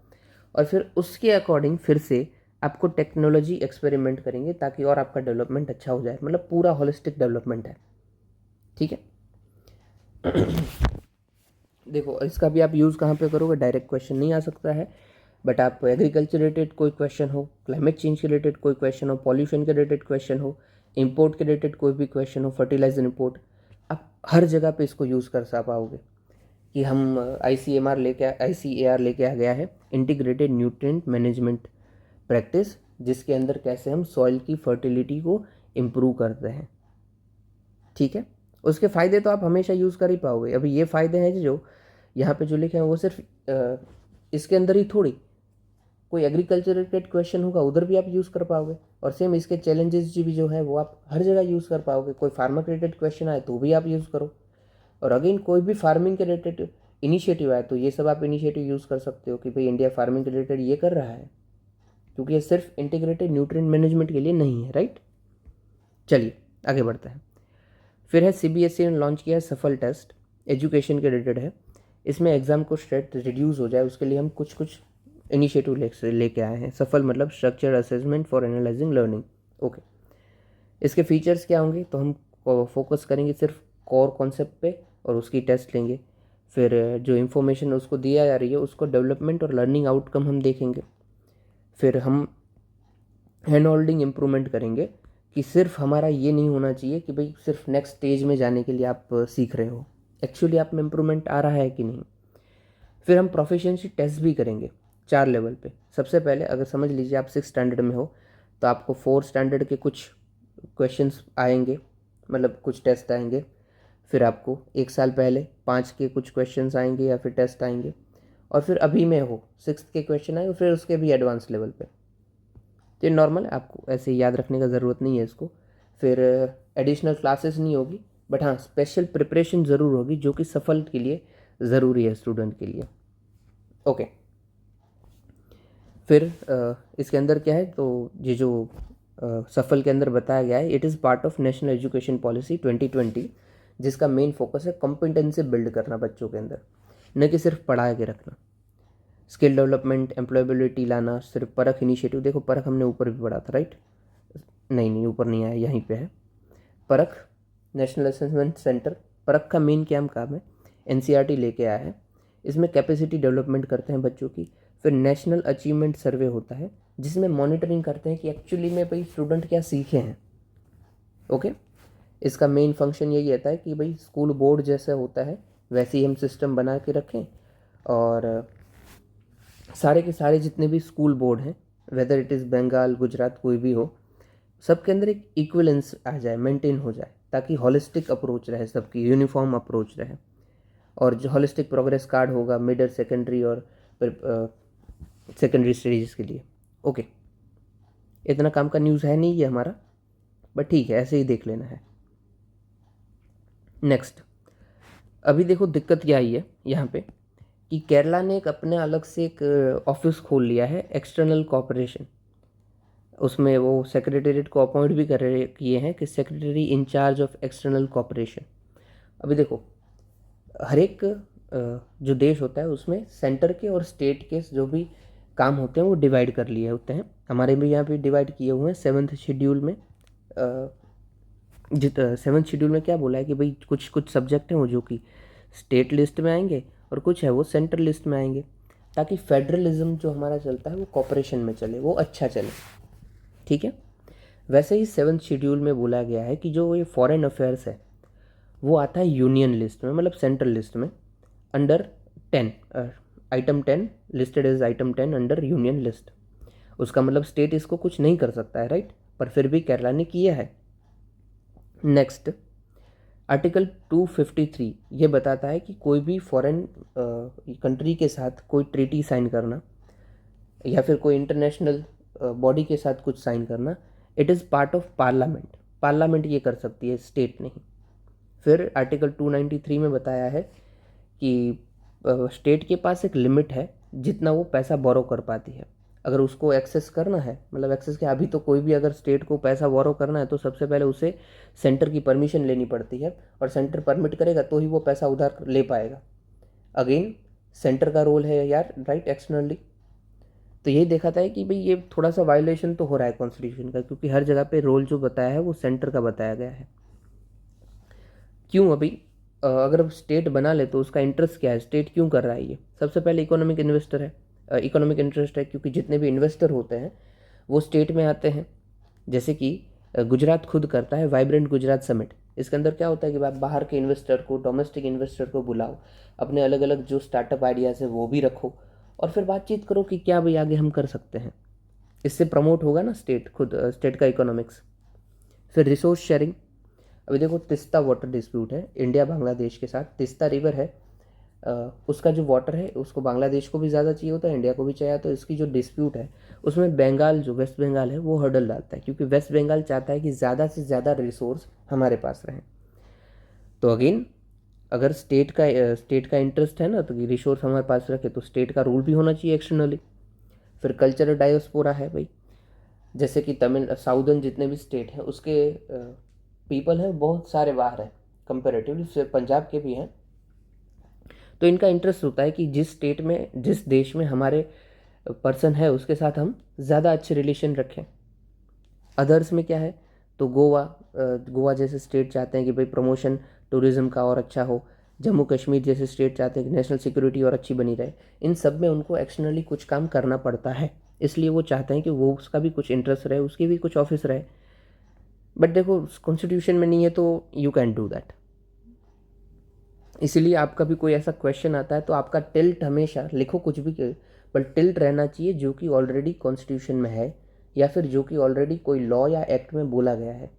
और फिर उसके अकॉर्डिंग फिर से आपको टेक्नोलॉजी एक्सपेरिमेंट करेंगे ताकि और आपका डेवलपमेंट अच्छा हो जाए। मतलब पूरा होलिस्टिक डेवलपमेंट है, ठीक है। देखो इसका भी आप यूज़ कहाँ पे करोगे, डायरेक्ट क्वेश्चन नहीं आ सकता है, बट आप एग्रीकल्चर रिलेटेड कोई क्वेश्चन हो, क्लाइमेट चेंज के रिलेटेड कोई क्वेश्चन हो, पॉल्यूशन के रिलेटेड क्वेश्चन हो, इंपोर्ट के रिलेटेड कोई भी क्वेश्चन हो, फर्टिलाइजर इंपोर्ट, आप हर जगह पे इसको यूज़ कर पाओगे। कि हम ICAR लेके आ गया है, इंटीग्रेटेड न्यूट्रिएंट मैनेजमेंट प्रैक्टिस, जिसके अंदर कैसे हम सॉइल की फर्टिलिटी को इम्प्रूव करते हैं, ठीक है। उसके फ़ायदे तो आप हमेशा यूज़ कर ही पाओगे। अभी ये फ़ायदे हैं जो यहाँ पे जो लिखे हैं वो सिर्फ इसके अंदर ही थोड़ी, कोई एग्रीकल्चर रिलेटेड क्वेश्चन होगा उधर भी आप यूज़ कर पाओगे, और सेम इसके चैलेंजेस भी जो है वो आप हर जगह यूज़ कर पाओगे। कोई फार्मर रिलेटेड क्वेश्चन आए तो भी आप यूज़ करो, और अगेन कोई भी फार्मिंग के रिलेटेड इनिशिएटिव आए तो ये सब आप इनिशिएटिव यूज़ कर सकते हो कि भाई इंडिया फार्मिंग के रिलेटेड ये कर रहा है, क्योंकि ये सिर्फ इंटीग्रेटेड न्यूट्रिएंट मैनेजमेंट के लिए नहीं है, राइट। चलिए आगे बढ़ते हैं। फिर है CBSE ने लॉन्च किया है सफल टेस्ट, एजुकेशन के रिलेटेड है। इसमें एग्ज़ाम को स्ट्रेट रिड्यूस हो जाए उसके लिए हम कुछ इनिशिएटिव लेके आए हैं। सफल मतलब structured assessment for analysing learning. Okay, इसके फीचर्स क्या होंगे, तो हम फोकस करेंगे सिर्फ कोर कॉन्सेप्ट पे और उसकी टेस्ट लेंगे। फिर जो इन्फॉर्मेशन उसको दिया जा रही है उसको डेवलपमेंट और लर्निंग आउटकम हम देखेंगे। फिर हम हैंड होल्डिंग इम्प्रूवमेंट करेंगे कि सिर्फ हमारा ये नहीं होना चाहिए कि भाई सिर्फ नेक्स्ट स्टेज में जाने के लिए आप सीख रहे हो, एक्चुअली आप में इम्प्रूवमेंट आ रहा है कि नहीं। फिर हम प्रोफिशिएंसी टेस्ट भी करेंगे 4 लेवल पे। सबसे पहले अगर समझ लीजिए आप 6 स्टैंडर्ड में हो तो आपको 4 स्टैंडर्ड के कुछ क्वेश्चंस आएंगे, मतलब कुछ टेस्ट आएंगे। फिर आपको 1 साल पहले 5 के कुछ क्वेश्चंस आएंगे या फिर टेस्ट आएंगे, और फिर अभी में हो 6th के क्वेश्चन आएंगे, फिर उसके भी एडवांस लेवल पे। तो ये नॉर्मल है, आपको ऐसे याद रखने का ज़रूरत नहीं है इसको। फिर एडिशनल क्लासेस नहीं होगी, बट हाँ स्पेशल प्रिपरेशन ज़रूर होगी जो कि सफल के लिए ज़रूरी है स्टूडेंट के लिए। ओके, फिर इसके अंदर क्या है, तो ये जो सफल के अंदर बताया गया है, it is part of national education policy 2020, जिसका मेन फोकस है कॉम्पिटेंसी बिल्ड करना बच्चों के अंदर, न कि सिर्फ पढ़ा के रखना। स्किल डेवलपमेंट, एम्प्लॉयबिलिटी लाना, सिर्फ परख इनिशिएटिव। देखो परख हमने ऊपर भी पढ़ा था, राइट, नहीं ऊपर नहीं आया, यहीं पे है परख, नेशनल असेसमेंट सेंटर। परख का मेन क्या काम है, NCERT लेके आया है, इसमें कैपेसिटी डेवलपमेंट करते हैं बच्चों की। फिर नेशनल अचीवमेंट सर्वे होता है जिसमें मॉनिटरिंग करते हैं कि एक्चुअली में भाई स्टूडेंट क्या सीखे हैं। ओके, इसका मेन फंक्शन यही रहता है कि भाई स्कूल बोर्ड जैसा होता है वैसे ही हम सिस्टम बना के रखें, और सारे के सारे जितने भी स्कूल बोर्ड हैं, whether it is Bengal, Gujarat, कोई भी हो, सबके अंदर एक इक्विलेंस आ जाए, मेंटेन हो जाए, ताकि हॉलिस्टिक अप्रोच रहे, सबकी यूनिफॉर्म अप्रोच रहे। और जो हॉलिस्टिक प्रोग्रेस कार्ड होगा मिडिल, सेकेंडरी और सेकेंडरी स्टेजेस के लिए। ओके, इतना काम का न्यूज़ है नहीं ये हमारा, बट ठीक है ऐसे ही देख लेना है। नेक्स्ट, अभी देखो दिक्कत क्या आई है यहाँ पे, कि केरला ने एक अपने अलग से एक ऑफिस खोल लिया है एक्सटर्नल कॉपरेशन। उसमें वो सेक्रेटेरिएट को अपॉइंट भी कर रहे किए हैं कि secretary in charge of external cooperation. अभी देखो हर एक जो देश होता है उसमें सेंटर के और स्टेट के जो भी काम होते हैं वो डिवाइड कर लिए होते हैं। हमारे भी यहाँ पे डिवाइड किए हुए हैं 7th शेड्यूल में। जित 7th शेड्यूल में क्या बोला है कि भाई कुछ कुछ सब्जेक्ट हैं वो जो कि स्टेट लिस्ट में आएंगे और कुछ है वो सेंट्रल लिस्ट में आएंगे, ताकि फेडरलिज्म जो हमारा चलता है वो कॉपरेशन में चले, वो अच्छा चले। ठीक है। वैसे ही 7th शेड्यूल में बोला गया है कि जो ये फॉरेन अफेयर्स है वो आता है यूनियन लिस्ट में, मतलब सेंट्रल लिस्ट में, under 10, item 10 listed as item 10 under union list. उसका मतलब स्टेट इसको कुछ नहीं कर सकता है, राइट, पर फिर भी केरला ने किया है। नेक्स्ट आर्टिकल 253 ये बताता है कि कोई भी फॉरेन कंट्री के साथ कोई ट्रीटी साइन करना या फिर कोई इंटरनेशनल बॉडी के साथ कुछ साइन करना, it is part of parliament. Parliament ये कर सकती है, स्टेट नहीं। फिर आर्टिकल 293 में बताया है कि स्टेट के पास एक लिमिट है जितना वो पैसा बोरो कर पाती है। अगर उसको एक्सेस करना है, मतलब एक्सेस क्या, अभी तो कोई भी अगर स्टेट को पैसा बोरो करना है तो सबसे पहले उसे सेंटर की परमिशन लेनी पड़ती है, और सेंटर परमिट करेगा तो ही वो पैसा उधार ले पाएगा। अगेन सेंटर का रोल है यार, राइट, एक्सटर्नली। तो यही देखा था कि भाई ये थोड़ा सा वायलेशन तो हो रहा है कॉन्स्टिट्यूशन का, क्योंकि हर जगह पे रोल जो बताया है वो सेंटर का बताया गया है। क्यों? अभी अगर स्टेट बना ले तो उसका इंटरेस्ट क्या है, स्टेट क्यों कर रहा है ये? सबसे पहले इकोनॉमिक इन्वेस्टर है, इकोनॉमिक इंटरेस्ट है, क्योंकि जितने भी इन्वेस्टर होते हैं वो स्टेट में आते हैं। जैसे कि गुजरात खुद करता है वाइब्रेंट गुजरात समिट। इसके अंदर क्या होता है कि आप बाहर के इन्वेस्टर को, डोमेस्टिक इन्वेस्टर को बुलाओ, अपने अलग अलग जो स्टार्टअप आइडियाज़ है वो भी रखो, और फिर बातचीत करो कि क्या भाई आगे हम कर सकते हैं। इससे प्रमोट होगा ना स्टेट, खुद स्टेट का इकोनॉमिक्स। फिर रिसोर्स शेयरिंग। अभी देखो तिस्ता वाटर डिस्प्यूट है इंडिया बांग्लादेश के साथ। तिस्ता रिवर है, उसका जो वाटर है उसको बांग्लादेश को भी ज़्यादा चाहिए होता है, इंडिया को भी चाहिए। तो इसकी जो डिस्प्यूट है उसमें बंगाल, जो वेस्ट बंगाल है, वो हर्डल डालता है, क्योंकि वेस्ट बंगाल चाहता है कि ज़्यादा से ज़्यादा रिसोर्स हमारे पास रहें। तो अगेन अगर स्टेट का इंटरेस्ट है ना, तो रिसोर्स हमारे पास रखे, तो स्टेट का रूल भी होना चाहिए एक्सटर्नली। फिर कल्चरल डायोस्पोरा है भाई, जैसे कि तमिल साउदर्न जितने भी स्टेट हैं उसके पीपल हैं बहुत सारे बाहर हैं कंपेरेटिवली, फिर पंजाब के भी हैं। तो इनका इंटरेस्ट होता है कि जिस स्टेट में, जिस देश में हमारे पर्सन है उसके साथ हम ज़्यादा अच्छे रिलेशन रखें। अदर्स में क्या है, तो गोवा जैसे स्टेट चाहते हैं कि भाई प्रमोशन टूरिज़्म का और अच्छा हो। जम्मू कश्मीर जैसे स्टेट चाहते हैं कि नेशनल सिक्योरिटी और अच्छी बनी रहे। इन सब में उनको एक्सटर्नली कुछ काम करना पड़ता है, इसलिए वो चाहते हैं कि वो उसका भी कुछ इंटरेस्ट रहे, उसकी भी कुछ ऑफिस रहे। बट देखो कॉन्स्टिट्यूशन में नहीं है तो यू कैन डू दैट। इसीलिए आपका भी कोई ऐसा क्वेश्चन आता है तो आपका टिल्ट हमेशा लिखो कुछ भी, पर टिल्ट रहना चाहिए जो कि ऑलरेडी कॉन्स्टिट्यूशन में है, या फिर जो कि ऑलरेडी कोई लॉ या एक्ट में बोला गया है।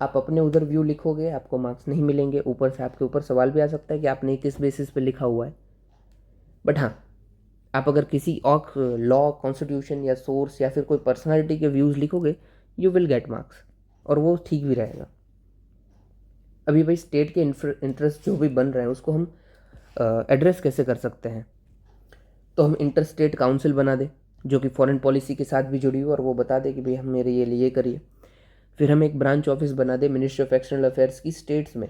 आप अपने उधर व्यू लिखोगे आपको मार्क्स नहीं मिलेंगे, ऊपर से आपके ऊपर सवाल भी आ सकता है कि आपने किस बेसिस पे लिखा हुआ है। बट हाँ, आप अगर किसी और लॉ, कॉन्स्टिट्यूशन या सोर्स या फिर कोई पर्सनालिटी के व्यूज़ लिखोगे, यू विल गेट मार्क्स, और वो ठीक भी रहेगा। अभी भाई स्टेट के इंटरेस्ट जो भी बन रहे हैं उसको हम एड्रेस कैसे कर सकते हैं? तो हम इंटर स्टेट काउंसिल बना दें जो कि फॉरेन पॉलिसी के साथ भी जुड़ी हो, और वो बता दे कि भाई हम मेरे ये करिए। फिर हम एक ब्रांच ऑफिस बना दे मिनिस्ट्री ऑफ एक्सटर्नल अफेयर्स की स्टेट्स में,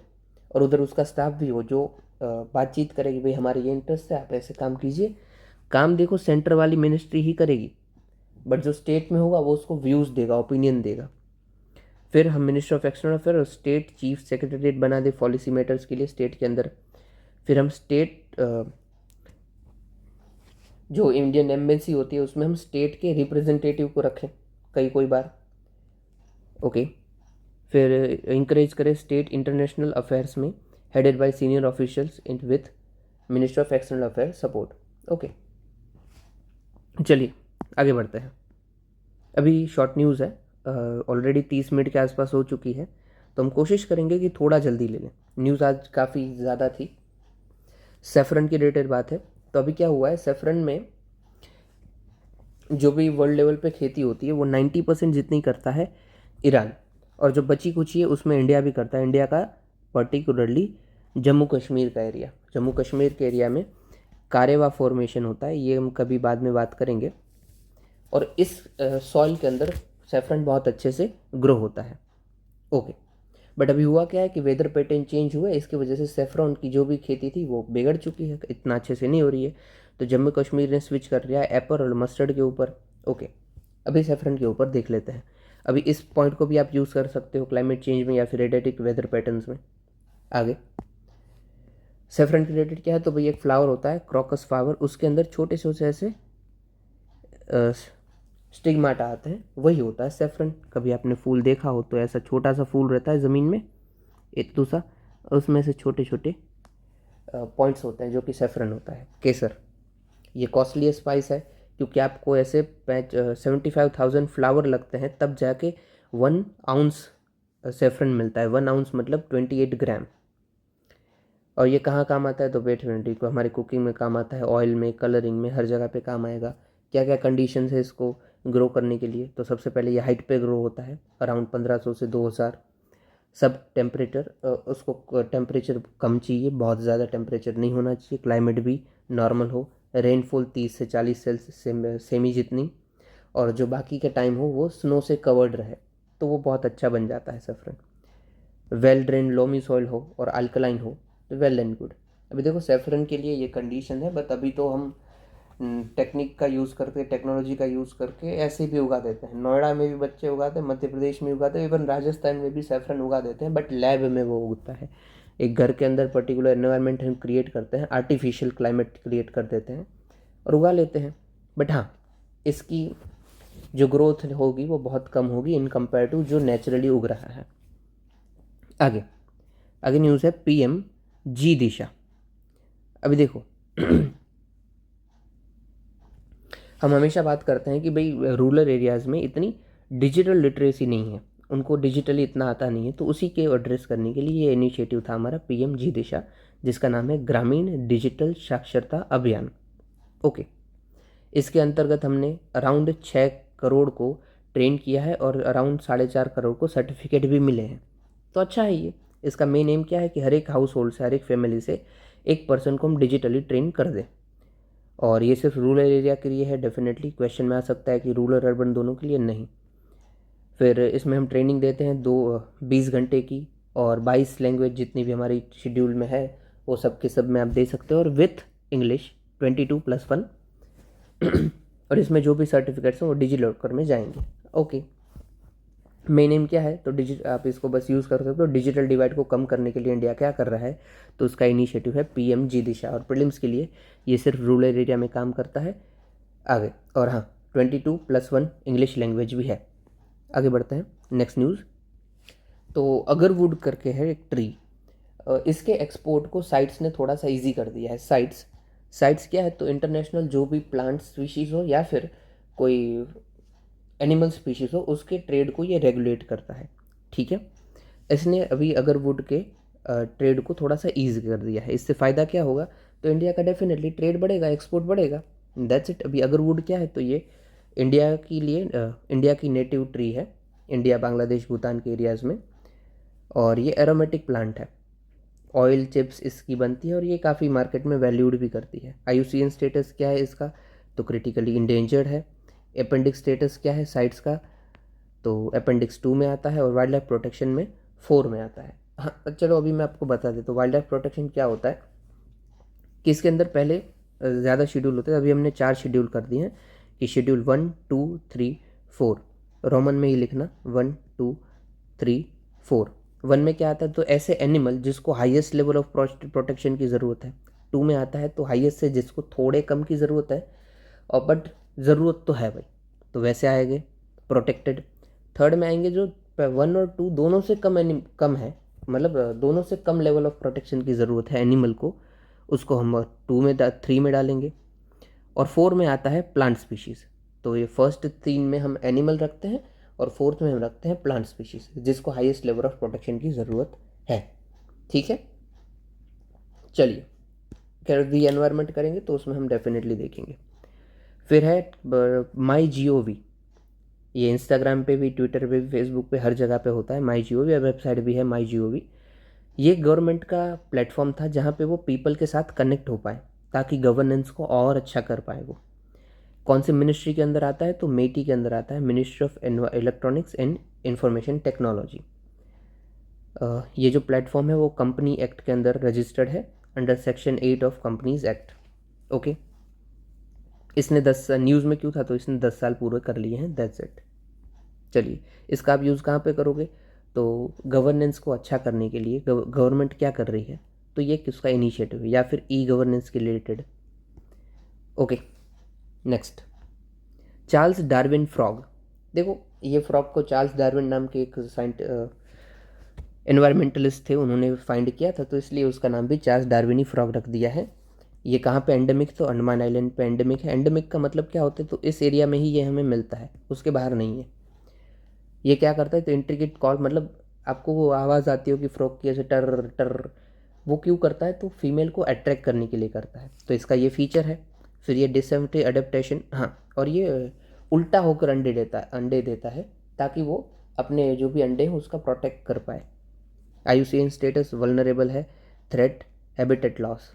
और उधर उसका स्टाफ भी हो जो बातचीत करे कि भाई हमारे ये इंटरेस्ट है, आप ऐसे काम कीजिए। काम देखो सेंटर वाली मिनिस्ट्री ही करेगी, बट जो स्टेट में होगा वो उसको व्यूज़ देगा, ओपिनियन देगा। फिर हम मिनिस्टर ऑफ एक्सटर्नल अफेयर और स्टेट चीफ सेक्रेटरीट बना दे पॉलिसी मैटर्स के लिए स्टेट के अंदर। फिर हम स्टेट जो इंडियन एम्बेसी होती है उसमें हम स्टेट के रिप्रेजेंटेटिव को रखें कोई बार। ओके। फिर इंकरेज करें स्टेट इंटरनेशनल अफेयर्स में headed by senior officials in with minister of external affair support. Okay, चलिए आगे बढ़ते हैं। अभी शॉर्ट न्यूज़ है, ऑलरेडी 30 मिनट के आसपास हो चुकी है, तो हम कोशिश करेंगे कि थोड़ा जल्दी ले लें। न्यूज़ आज काफ़ी ज़्यादा थी। सेफ्रन की रिलेटेड बात है। तो अभी क्या हुआ है, सेफ्रन में जो भी वर्ल्ड लेवल पे खेती होती है वो 90% जितनी करता है ईरान, और जो बची कुछ है उसमें इंडिया भी करता है। इंडिया का पर्टिकुलरली जम्मू कश्मीर का एरिया, जम्मू कश्मीर के एरिया में कारेवा फॉर्मेशन होता है, ये हम कभी बाद में बात करेंगे। और इस सॉइल के अंदर सेफ्रन बहुत अच्छे से ग्रो होता है। ओके, बट अभी हुआ क्या है कि वेदर पैटर्न चेंज हुआ है, इसकी वजह से सेफ्रॉन की जो भी खेती थी वो बिगड़ चुकी है, इतना अच्छे से नहीं हो रही है। तो जम्मू कश्मीर ने स्विच कर लिया है एपर और मस्टर्ड के ऊपर। ओके, अभी सेफ्रन के ऊपर देख लेते हैं। अभी इस पॉइंट को भी आप यूज़ कर सकते हो क्लाइमेट चेंज में या फिर एडेटिक वेदर पैटर्न्स में। आगे सेफ्रन रिलेटेड क्या है, तो भाई एक फ्लावर होता है क्रॉकस फ्लावर, उसके अंदर छोटे छोटे ऐसे स्टिग्माटा आते हैं, वही होता है सेफ्रन। कभी आपने फूल देखा हो तो ऐसा छोटा सा फूल रहता है ज़मीन में इतना सा, उसमें से छोटे छोटे पॉइंट्स होते हैं जो कि सेफ्रन होता है। केसर, ये कॉस्टली स्पाइस है क्योंकि आपको ऐसे 75,000 फ्लावर लगते हैं तब जाके 1 आउंस सेफ्रन मिलता है। 1 आउंस मतलब 28 ग्राम। और ये कहाँ काम आता है, तो वेट वेंटी को हमारी कुकिंग में काम आता है, ऑयल में, कलरिंग में, हर जगह पे काम आएगा। क्या क्या कंडीशन है इसको ग्रो करने के लिए, तो सबसे पहले ये हाइट पे ग्रो होता है अराउंड 1500 से 2000। सब टेम्परेचर, उसको टेम्परेचर कम चाहिए, बहुत ज़्यादा टेम्परेचर नहीं होना चाहिए, क्लाइमेट भी नॉर्मल हो, रेनफॉल 30 से 40 सेल्सियस सेमी जितनी, और जो बाकी का टाइम हो वो स्नो से कवर्ड रहे, तो वो बहुत अच्छा बन जाता है saffron. Well drain loamy soil हो और अल्कलाइन हो तो वेल एंड गुड। अभी देखो सेफ्रन के लिए ये कंडीशन है, बट अभी तो हम टेक्निक का यूज़ करके, टेक्नोलॉजी का यूज़ करके ऐसे भी उगा देते हैं। नोएडा में भी बच्चे उगाते हैं, मध्य प्रदेश में उगाते हैं, इवन राजस्थान में भी सेफ्रन उगा देते हैं, बट लैब में वो उगता है। एक घर के अंदर पर्टिकुलर एनवायरनमेंट हम क्रिएट करते हैं, आर्टिफिशियल क्लाइमेट क्रिएट कर देते हैं और उगा लेते हैं। बट हाँ, इसकी जो ग्रोथ होगी वो बहुत कम होगी इन कंपेयर टू जो नेचुरली उग रहा है। आगे आगे न्यूज़ है पीएम जी दिशा। अभी देखो हम हमेशा बात करते हैं कि भाई रूरल एरियाज़ में इतनी डिजिटल लिटरेसी नहीं है, उनको डिजिटली इतना आता नहीं है, तो उसी के एड्रेस करने के लिए ये इनिशिएटिव था हमारा पीएम जी दिशा, जिसका नाम है ग्रामीण डिजिटल साक्षरता अभियान। ओके, इसके अंतर्गत हमने अराउंड 6 करोड़ को ट्रेन किया है और अराउंड 4.5 करोड़ को सर्टिफिकेट भी मिले हैं। तो अच्छा है ये। इसका मेन एम क्या है कि हर एक हाउस होल्ड से, हर एक फैमिली से एक पर्सन को हम डिजिटली ट्रेन कर दें। और ये सिर्फ रूरल एरिया के लिए है, डेफिनेटली क्वेश्चन में आ सकता है कि रूरल अर्बन दोनों के लिए, नहीं। फिर इसमें हम ट्रेनिंग देते हैं 20 घंटे की, और 22 लैंग्वेज जितनी भी हमारी शेड्यूल में है वो सब के सब में आप दे सकते हो, और विथ इंग्लिश 22+1। और इसमें जो भी सर्टिफिकेट्स हैं वो डिजी लॉकर में जाएंगे। ओके, मेन एम क्या है, तो आप इसको बस यूज़ कर सकते हो। डिजिटल डिवाइड को कम करने के लिए इंडिया क्या कर रहा है, तो उसका इनिशिएटिव है पीएम जी दिशा, और प्रीलिम्स के लिए ये सिर्फ रूरल एरिया में काम करता है। आगे, और हाँ 22+1 इंग्लिश लैंग्वेज भी है। आगे बढ़ते हैं नेक्स्ट न्यूज़। तो अगरवुड करके है एक ट्री, इसके एक्सपोर्ट को साइट्स ने थोड़ा सा इजी कर दिया है। साइट्स क्या है, तो इंटरनेशनल जो भी प्लांट स्पीशीज़ हो या फिर कोई एनिमल स्पीशीज़ हो, उसके ट्रेड को ये रेगुलेट करता है। ठीक है, इसने अभी अगरवुड के ट्रेड को थोड़ा सा ईज कर दिया है। इससे फ़ायदा क्या होगा, तो इंडिया का डेफिनेटली ट्रेड बढ़ेगा, एक्सपोर्ट बढ़ेगा, दैट्स इट। अभी अगरवुड क्या है, तो ये इंडिया के लिए इंडिया की नेटिव ट्री है, इंडिया बांग्लादेश भूटान के एरियाज़ में, और ये एरोमेटिक प्लांट है। ऑयल चिप्स इसकी बनती है और ये काफ़ी मार्केट में वैल्यूड भी करती है। IUCN स्टेटस क्या है इसका, तो क्रिटिकली इंडेंजर्ड है। अपेंडिक्स स्टेटस क्या है साइट्स का, तो अपेंडिक्स 2 में आता है, और वाइल्ड लाइफ प्रोटेक्शन में 4 में आता है। हाँ चलो अभी मैं आपको बता देता हूँ वाइल्ड लाइफ प्रोटेक्शन क्या होता है, कि इसके अंदर पहले ज़्यादा शेड्यूल होते हैं, अभी हमने 4 शेड्यूल कर दिए हैं, कि शेड्यूल 1 2 3 4, रोमन में ही लिखना 1 2 3 4। 1 में क्या आता है, तो ऐसे एनिमल जिसको हाईएस्ट लेवल ऑफ प्रोटेक्शन की ज़रूरत है। 2 में आता है तो हाईएस्ट से जिसको थोड़े कम की ज़रूरत है, और बट ज़रूरत तो है भाई, तो वैसे आएंगे प्रोटेक्टेड। थर्ड में आएंगे जो 1 और 2 दोनों से कम है, मतलब दोनों से कम लेवल ऑफ प्रोटेक्शन की ज़रूरत है एनिमल को, उसको हम 3 में डालेंगे। और 4 में आता है प्लांट स्पीशीज़, तो ये फर्स्ट 3 में हम एनिमल रखते हैं और 4th में हम रखते हैं प्लांट स्पीशीज़ जिसको हाईएस्ट लेवल ऑफ प्रोटेक्शन की ज़रूरत है। ठीक है, चलिए खैर दी एनवायरनमेंट करेंगे तो उसमें हम डेफिनेटली देखेंगे। फिर है MyGov, ये इंस्टाग्राम पे भी, ट्विटर पे भी, फेसबुक पे, हर जगह पे होता है। MyGov वेबसाइट भी है MyGov। ये गवर्नमेंट का प्लेटफॉर्म था जहाँ पे वो पीपल के साथ कनेक्ट हो पाए, ताकि गवर्नेंस को और अच्छा कर पाए। वो कौन से मिनिस्ट्री के अंदर आता है, तो मेटी के अंदर आता है, ministry of electronics and information technology. ये जो प्लेटफॉर्म है वो कंपनी एक्ट के अंदर रजिस्टर्ड है under section 8 of companies act. Okay, इसने 10 न्यूज़ में क्यों था, तो इसने 10 साल पूरे कर लिए हैं, दैट्स इट। चलिए, इसका आप यूज़ कहाँ पे करोगे, तो गवर्नेंस को अच्छा करने के लिए गवर्नमेंट क्या कर रही है, तो ये किसका इनिशिएटिव है, या फिर ई गवर्नेंस के related. Okay, next, Charles Darwin frog. देखो, ये फ्रॉग को चार्ल्स डार्विन नाम के एक एनवायरमेंटलिस्ट थे, उन्होंने फाइंड किया था, तो इसलिए उसका नाम भी चार्ल्स डार्विनी फ्रॉग रख दिया है। ये कहाँ पे एंडेमिक, तो अंडमान आइलैंड पे एंडेमिक है। एंडेमिक का मतलब क्या होता है, तो इस एरिया में ही ये हमें मिलता है, उसके बाहर नहीं है। ये क्या करता है, तो इंट्रिकेट कॉल, मतलब आपको वो आवाज़ आती हो कि फ्रॉग की ऐसे टर टर, वो क्यों करता है, तो फीमेल को अट्रैक्ट करने के लिए करता है, तो इसका ये फीचर है। फिर ये डिसेम्पटी अडेप्टेशन, हाँ, और ये उल्टा होकर अंडे देता है ताकि वो अपने जो भी अंडे हैं उसका प्रोटेक्ट कर पाए। आईयूसीएन स्टेटस वल्नरेबल है, threat, habitat loss.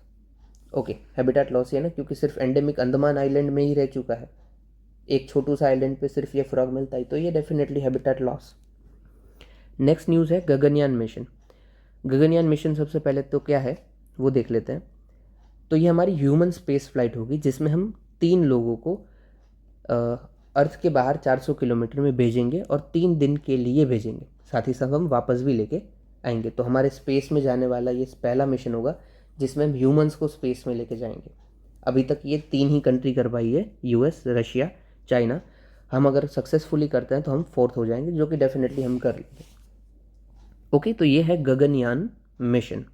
Okay, habitat loss है ना, क्योंकि सिर्फ एंडेमिक अंडमान आइलैंड में ही रह चुका है, एक छोटू सा आइलैंड पे सिर्फ ये फ्रॉग मिलता है, तो ये definitely habitat loss. Next news है गगनयान मिशन। गगनयान मिशन सबसे पहले तो क्या है वो देख लेते हैं। तो ये हमारी ह्यूमन स्पेस फ्लाइट होगी, जिसमें हम 3 लोगों को अर्थ के बाहर 400 किलोमीटर में भेजेंगे और 3 दिन के लिए भेजेंगे, साथ ही साथ हम वापस भी लेके आएंगे। तो हमारे स्पेस में जाने वाला ये पहला मिशन होगा जिसमें हम ह्यूमंस को स्पेस में लेके जाएंगे। अभी तक ये 3 ही कंट्री कर पाई है, यूएस, रशिया, चाइना। हम अगर सक्सेसफुली करते हैं तो हम 4th हो जाएंगे, जो कि डेफिनेटली हम कर लेंगे। ओके, तो ये है गगनयान मिशन।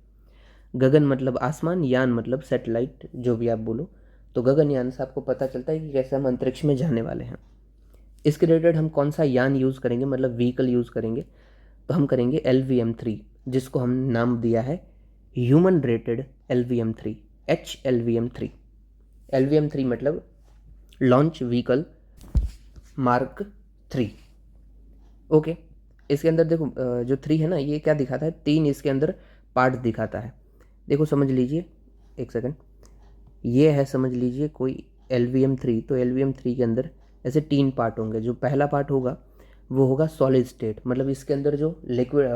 गगन मतलब आसमान, यान मतलब सैटेलाइट, जो भी आप बोलो। तो गगनयान से आपको पता चलता है कि कैसे हम अंतरिक्ष में जाने वाले हैं। इसके रिलेटेड हम कौन सा यान यूज़ करेंगे, मतलब व्हीकल यूज़ करेंगे, तो हम करेंगे LVM-3, जिसको हम नाम दिया है human rated LVM-3, HLVM-3। LVM-3 मतलब लॉन्च व्हीकल मार्क 3। ओके, इसके अंदर देखो जो 3 है ना, ये क्या दिखाता है, 3 इसके अंदर पार्ट दिखाता है। देखो समझ लीजिए, एक सेकंड, ये है, समझ लीजिए कोई LVM-3, तो LVM-3 के अंदर ऐसे 3 पार्ट होंगे। जो पहला पार्ट होगा वो होगा सॉलिड स्टेट, मतलब इसके अंदर जो लिक्विड,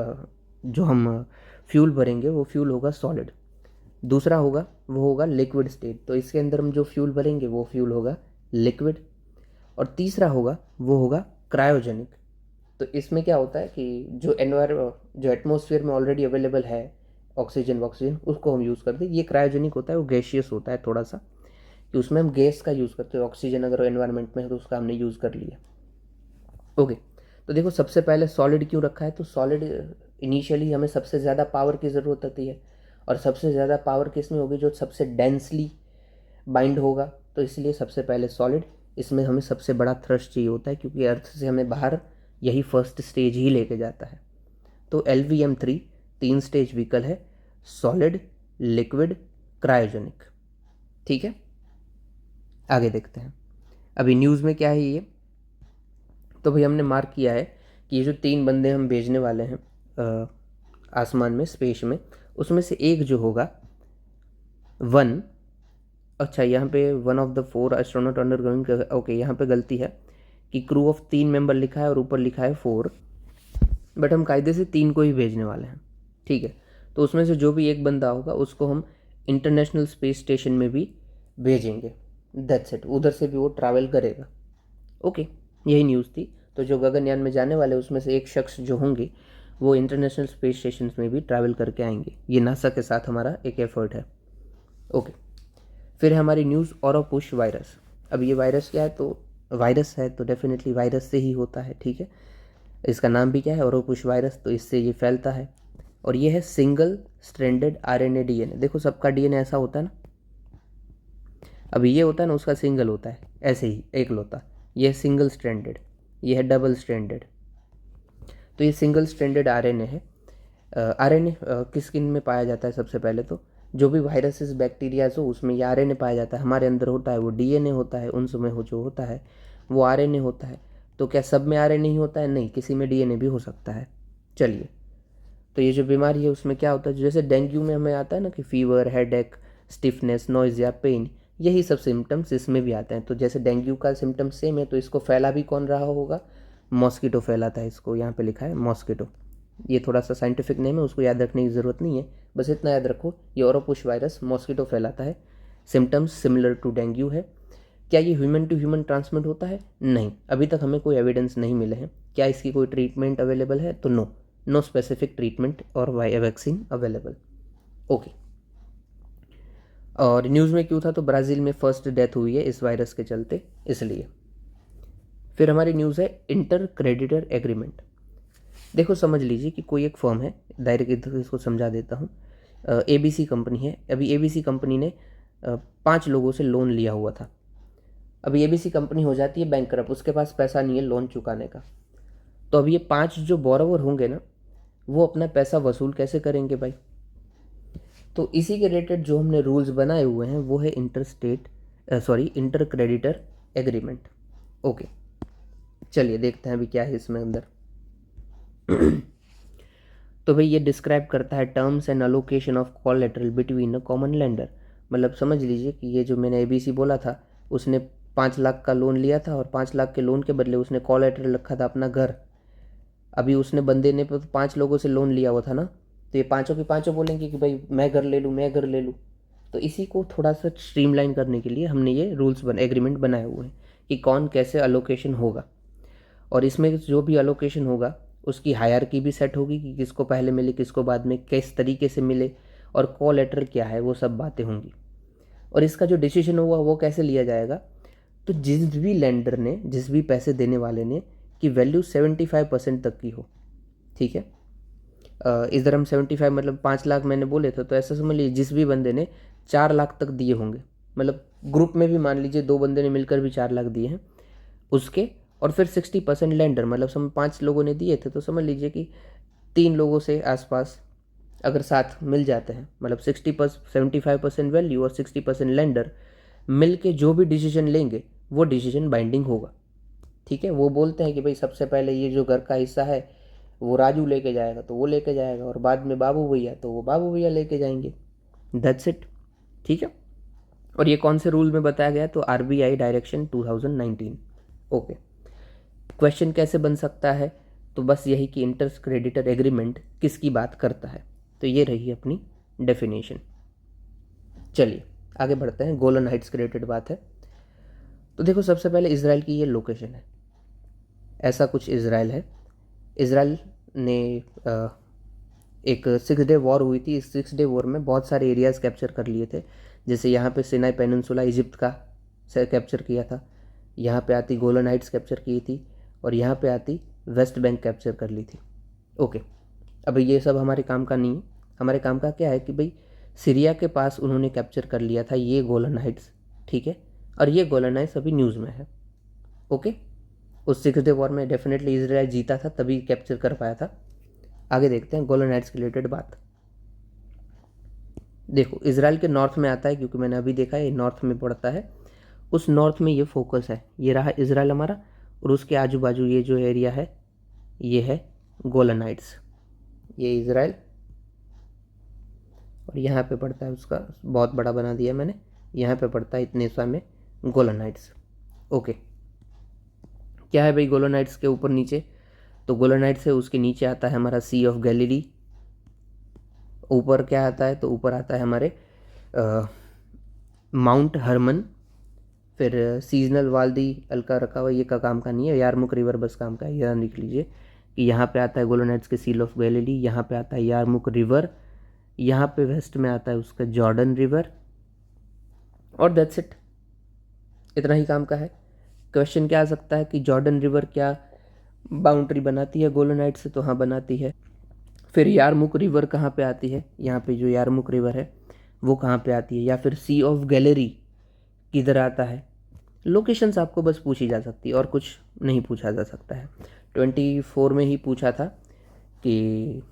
जो हम फ्यूल भरेंगे वो फ्यूल होगा सॉलिड। दूसरा होगा वो होगा लिक्विड स्टेट, तो इसके अंदर हम जो फ्यूल भरेंगे वो फ्यूल होगा लिक्विड। और तीसरा होगा वो होगा क्रायोजेनिक। तो इसमें क्या होता है कि जो एटमॉस्फेयर में ऑलरेडी अवेलेबल है ऑक्सीजन उसको हम यूज़ करते हैं। ये क्रायोजेनिक होता है, वो गैशियस होता है थोड़ा सा, कि उसमें हम गैस का यूज़ करते हैं। ऑक्सीजन अगर एनवायरनमेंट में है तो उसका हमने यूज़ कर लिया। ओके, तो देखो सबसे पहले सॉलिड क्यों रखा है, तो सॉलिड इनिशियली हमें सबसे ज़्यादा पावर की ज़रूरत होती है, और सबसे ज़्यादा पावर किस में होगी, जो सबसे डेंसली बाइंड होगा, तो इसलिए सबसे पहले सॉलिड। इसमें हमें सबसे बड़ा थ्रस्ट चाहिए होता है, क्योंकि अर्थ से हमें बाहर यही फर्स्ट स्टेज ही लेके जाता है। तो LVM-3 3 स्टेज व्हीकल है, सॉलिड, लिक्विड, क्रायोजेनिक। ठीक है, आगे देखते हैं अभी न्यूज़ में क्या है ये। तो भाई हमने मार्क किया है कि ये जो 3 बंदे हम भेजने वाले हैं आसमान में, स्पेस में, उसमें से एक जो होगा 1, अच्छा यहाँ पे 1 of the 4 astronaut undergoing, okay यहाँ पे गलती है कि क्रू ऑफ 3 मेंबर लिखा है और ऊपर लिखा है 4, बट हम कायदे से 3 को ही भेजने वाले हैं। ठीक है, तो उसमें से जो भी एक बंदा होगा उसको हम इंटरनेशनल स्पेस स्टेशन में भी भेजेंगे, दैट्स इट, उधर से भी वो ट्रैवल करेगा। ओके, यही न्यूज़ थी। तो जो गगनयान में जाने वाले उसमें से एक शख्स जो होंगे वो इंटरनेशनल स्पेस स्टेशन में भी ट्रैवल करके आएंगे। ये नासा के साथ हमारा एक एफर्ट है। ओके, फिर है हमारी न्यूज़ ओरोपुश वायरस। अब ये वायरस क्या है, तो वायरस है तो डेफिनेटली वायरस से ही होता है। ठीक है, इसका नाम भी क्या है, ओरोपुश वायरस, तो इससे ये फैलता है। और ये है सिंगल स्ट्रैंडेड RNA DNA। देखो सबका DNA ऐसा होता है ना, अभी ये होता है ना, उसका सिंगल होता है, ऐसे ही एक लोता। ये सिंगल स्ट्रैंडेड, ये है डबल स्ट्रैंडेड। तो ये सिंगल स्ट्रैंडेड RNA है। RNA किस किन में पाया जाता है, सबसे पहले तो जो भी वायरसेस बैक्टीरियाज हो उसमें ये RNA पाया जाता है। हमारे अंदर होता है वो DNA होता है, उनमें जो होता है वो RNA होता है। तो क्या सब में RNA ही होता है, नहीं, किसी में DNA भी हो सकता है। चलिए, तो ये जो बीमारी है उसमें क्या होता है, जैसे डेंगू में हमें आता है ना कि फीवर, हेडेक, स्टिफनेस, नॉइज या पेन, यही सब सिम्टम्स इसमें भी आते हैं। तो जैसे डेंगू का सिम्टम्स सेम है, तो इसको फैला भी कौन रहा होगा, मॉस्किटो फैलाता है इसको, यहाँ पे लिखा है मॉस्किटो। ये थोड़ा सा साइंटिफिक नेम है, उसको याद रखने की ज़रूरत नहीं है, बस इतना याद रखो ये ओरोपुश वायरस मॉस्किटो फैलाता है। सिम्टम्स सिमिलर टू डेंगू है। क्या ये ह्यूमन टू ह्यूमन ट्रांसमिट होता है? नहीं, अभी तक हमें कोई एविडेंस नहीं मिले हैं। क्या इसकी कोई ट्रीटमेंट अवेलेबल है? तो नो स्पेसिफिक ट्रीटमेंट और वैक्सीन अवेलेबल। ओके, और न्यूज़ में क्यों था? तो ब्राज़ील में फर्स्ट डेथ हुई है इस वायरस के चलते, इसलिए। फिर हमारी न्यूज़ है इंटर क्रेडिटर एग्रीमेंट। देखो समझ लीजिए कि कोई एक फर्म है, डायरेक्ट इसको समझा देता हूँ। ABC कंपनी है। अभी ABC कंपनी ने 5 लोगों से लोन लिया हुआ था। अभी ABC कंपनी हो जाती है बैंकरप्ट, उसके पास पैसा नहीं है लोन चुकाने का। तो अब ये 5 जो बोरोवर होंगे ना, वो अपना पैसा वसूल कैसे करेंगे भाई? तो इसी के रिलेटेड जो हमने रूल्स बनाए हुए हैं वो है इंटर क्रेडिटर एग्रीमेंट। ओके, चलिए देखते हैं अभी क्या है इसमें अंदर। तो भाई ये डिस्क्राइब करता है terms and allocation of collateral between a common lender. मतलब समझ लीजिए कि ये जो मैंने ABC बोला था, उसने 5 लाख का लोन लिया था और 5 लाख के लोन के बदले उसने कोलेटरल रखा था अपना घर। अभी उसने बंदे ने 5 लोगों से लोन लिया हुआ था ना, तो ये पाँचों के पाँचों बोलेंगे कि भाई मैं घर ले लूँ, मैं घर ले लूँ। तो इसी को थोड़ा सा स्ट्रीमलाइन करने के लिए हमने ये एग्रीमेंट बनाए हुए हैं कि कौन कैसे अलोकेशन होगा। और इसमें जो भी अलोकेशन होगा उसकी हायरार्की भी सेट होगी कि किसको पहले मिले, किसको बाद में, किस तरीके से मिले, और कोलेटरल क्या है, वो सब बातें होंगी। और इसका जो डिसीजन होगा वो कैसे लिया जाएगा? तो जिस भी लेंडर ने, जिस भी पैसे देने वाले ने, की वैल्यू 75% तक की हो, ठीक है। इधर हम 75 मतलब 5 लाख मैंने बोले थे, तो ऐसा समझ लीजिए जिस भी बंदे ने 4 लाख तक दिए होंगे, मतलब ग्रुप में भी मान लीजिए 2 बंदे ने मिलकर भी 4 लाख दिए हैं उसके, और फिर 60% लेंडर, मतलब सम 5 लोगों ने दिए थे, तो समझ लीजिए कि 3 लोगों से आसपास अगर साथ मिल जाते हैं, मतलब 75% वैल्यू और 60% लेंडर मिल के जो भी डिसीजन लेंगे वो डिसीजन बाइंडिंग होगा, ठीक है। वो बोलते हैं कि भाई सबसे पहले ये जो घर का हिस्सा है वो राजू लेके जाएगा तो वो लेके जाएगा, और बाद में बाबू भैया तो वो बाबू भैया लेके जाएंगे। दैट्स इट, ठीक है। और ये कौन से रूल में बताया गया? तो RBI डायरेक्शन 2019। ओके, क्वेश्चन कैसे बन सकता है? तो बस यही कि इंटर क्रेडिटर एग्रीमेंट किसकी बात करता है। तो ये रही अपनी डेफिनेशन। चलिए आगे बढ़ते हैं। गोलन हाइट्स के रिलेटेड बात है। तो देखो सबसे पहले इसराइल की ये लोकेशन है, ऐसा कुछ इसराइल है। इसराइल ने एक 6 डे वॉर हुई थी। इस 6 डे वॉर में बहुत सारे एरियाज़ कैप्चर कर लिए थे। जैसे यहाँ पे सिनाई पेनिनसुला इजिप्ट का से कैप्चर किया था, यहाँ पे आती गोलन हाइट्स कैप्चर की थी, और यहाँ पे आती वेस्ट बैंक कैप्चर कर ली थी। ओके, अब ये सब हमारे काम का नहीं है। हमारे काम का क्या है कि भाई सीरिया के पास उन्होंने कैप्चर कर लिया था ये गोलन हाइट्स, ठीक है। और ये गोलन हाइट्स अभी न्यूज़ में है। ओके, उस 6 डे वॉर में डेफिनेटली इजराइल जीता था, तभी कैप्चर कर पाया था। आगे देखते हैं गोलन हाइट्स के रिलेटेड बात। देखो इसराइल के नॉर्थ में आता है, क्योंकि मैंने अभी देखा है ये नॉर्थ में पड़ता है। उस नॉर्थ में ये फोकस है, ये रहा इसराइल हमारा, और उसके आजू बाजू ये जो एरिया है ये है गोलन हाइट्स। ये इसराइल, और यहाँ पे पड़ता है, उसका बहुत बड़ा बना दिया मैंने, यहाँ पे पड़ता है इतने सा में गोलन हाइट्स। ओके, क्या है भाई गोलन हाइट्स के ऊपर नीचे? तो गोलन हाइट्स है, उसके नीचे आता है हमारा सी ऑफ गैलिली। ऊपर क्या आता है? तो ऊपर आता है हमारे माउंट हरमन। फिर सीजनल वाल्दी अलका रखा हुआ, ये का काम का नहीं है। यारमुक रिवर बस काम का है, यह लिख लीजिए कि यहाँ पे आता है गोलन हाइट्स के सील ऑफ गैलिली, यहाँ पे आता है यारमुक रिवर, यहाँ पे वेस्ट में आता है उसका जॉर्डन रिवर, और दैट्स इट, इतना ही काम का है। क्वेश्चन क्या आ सकता है कि जॉर्डन रिवर क्या बाउंड्री बनाती है गोलन हाइट्स से? तो हाँ बनाती है। फिर यारमुक रिवर कहाँ पे आती है? यहाँ पे जो यारमुक रिवर है वो कहाँ पे आती है? या फिर सी ऑफ गैलरी किधर आता है? लोकेशंस आपको बस पूछी जा सकती है और कुछ नहीं पूछा जा सकता है। 24 में ही पूछा था कि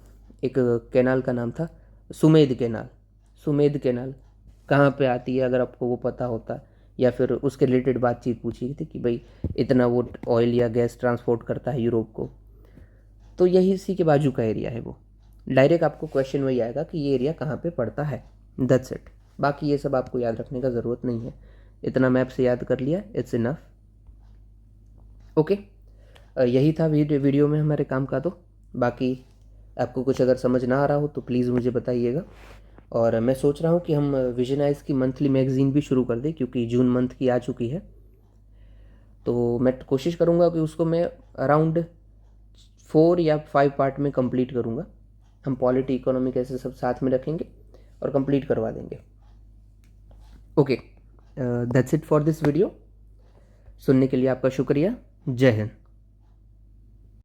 एक कैनाल का नाम था सुमेद कैनाल। सुमेद कैनाल कहाँ पे आती है, अगर आपको वो पता होता, या फिर उसके रिलेटेड बातचीत पूछी थी कि भाई इतना वो ऑयल या गैस ट्रांसपोर्ट करता है यूरोप को, तो यही इसी के बाजू का एरिया है। वो डायरेक्ट आपको क्वेश्चन वही आएगा कि ये एरिया कहाँ पे पड़ता है। दैट्स इट, बाकी ये सब आपको याद रखने का ज़रूरत नहीं है। इतना मैप से याद कर लिया, इट्स इनफ। ओके, यही था वीडियो में हमारे काम का। तो बाकी आपको कुछ अगर समझ ना आ रहा हो तो प्लीज़ मुझे बताइएगा। और मैं सोच रहा हूँ कि हम विजनाइज की मंथली मैगज़ीन भी शुरू कर दें, क्योंकि जून मंथ की आ चुकी है। तो मैं कोशिश करूँगा कि उसको मैं अराउंड 4 या 5 पार्ट में कंप्लीट करूँगा। हम पॉलिटी, इकोनॉमी कैसे सब साथ में रखेंगे और कंप्लीट करवा देंगे। Okay, that's it for this video. सुनने के लिए आपका शुक्रिया। जय हिंद।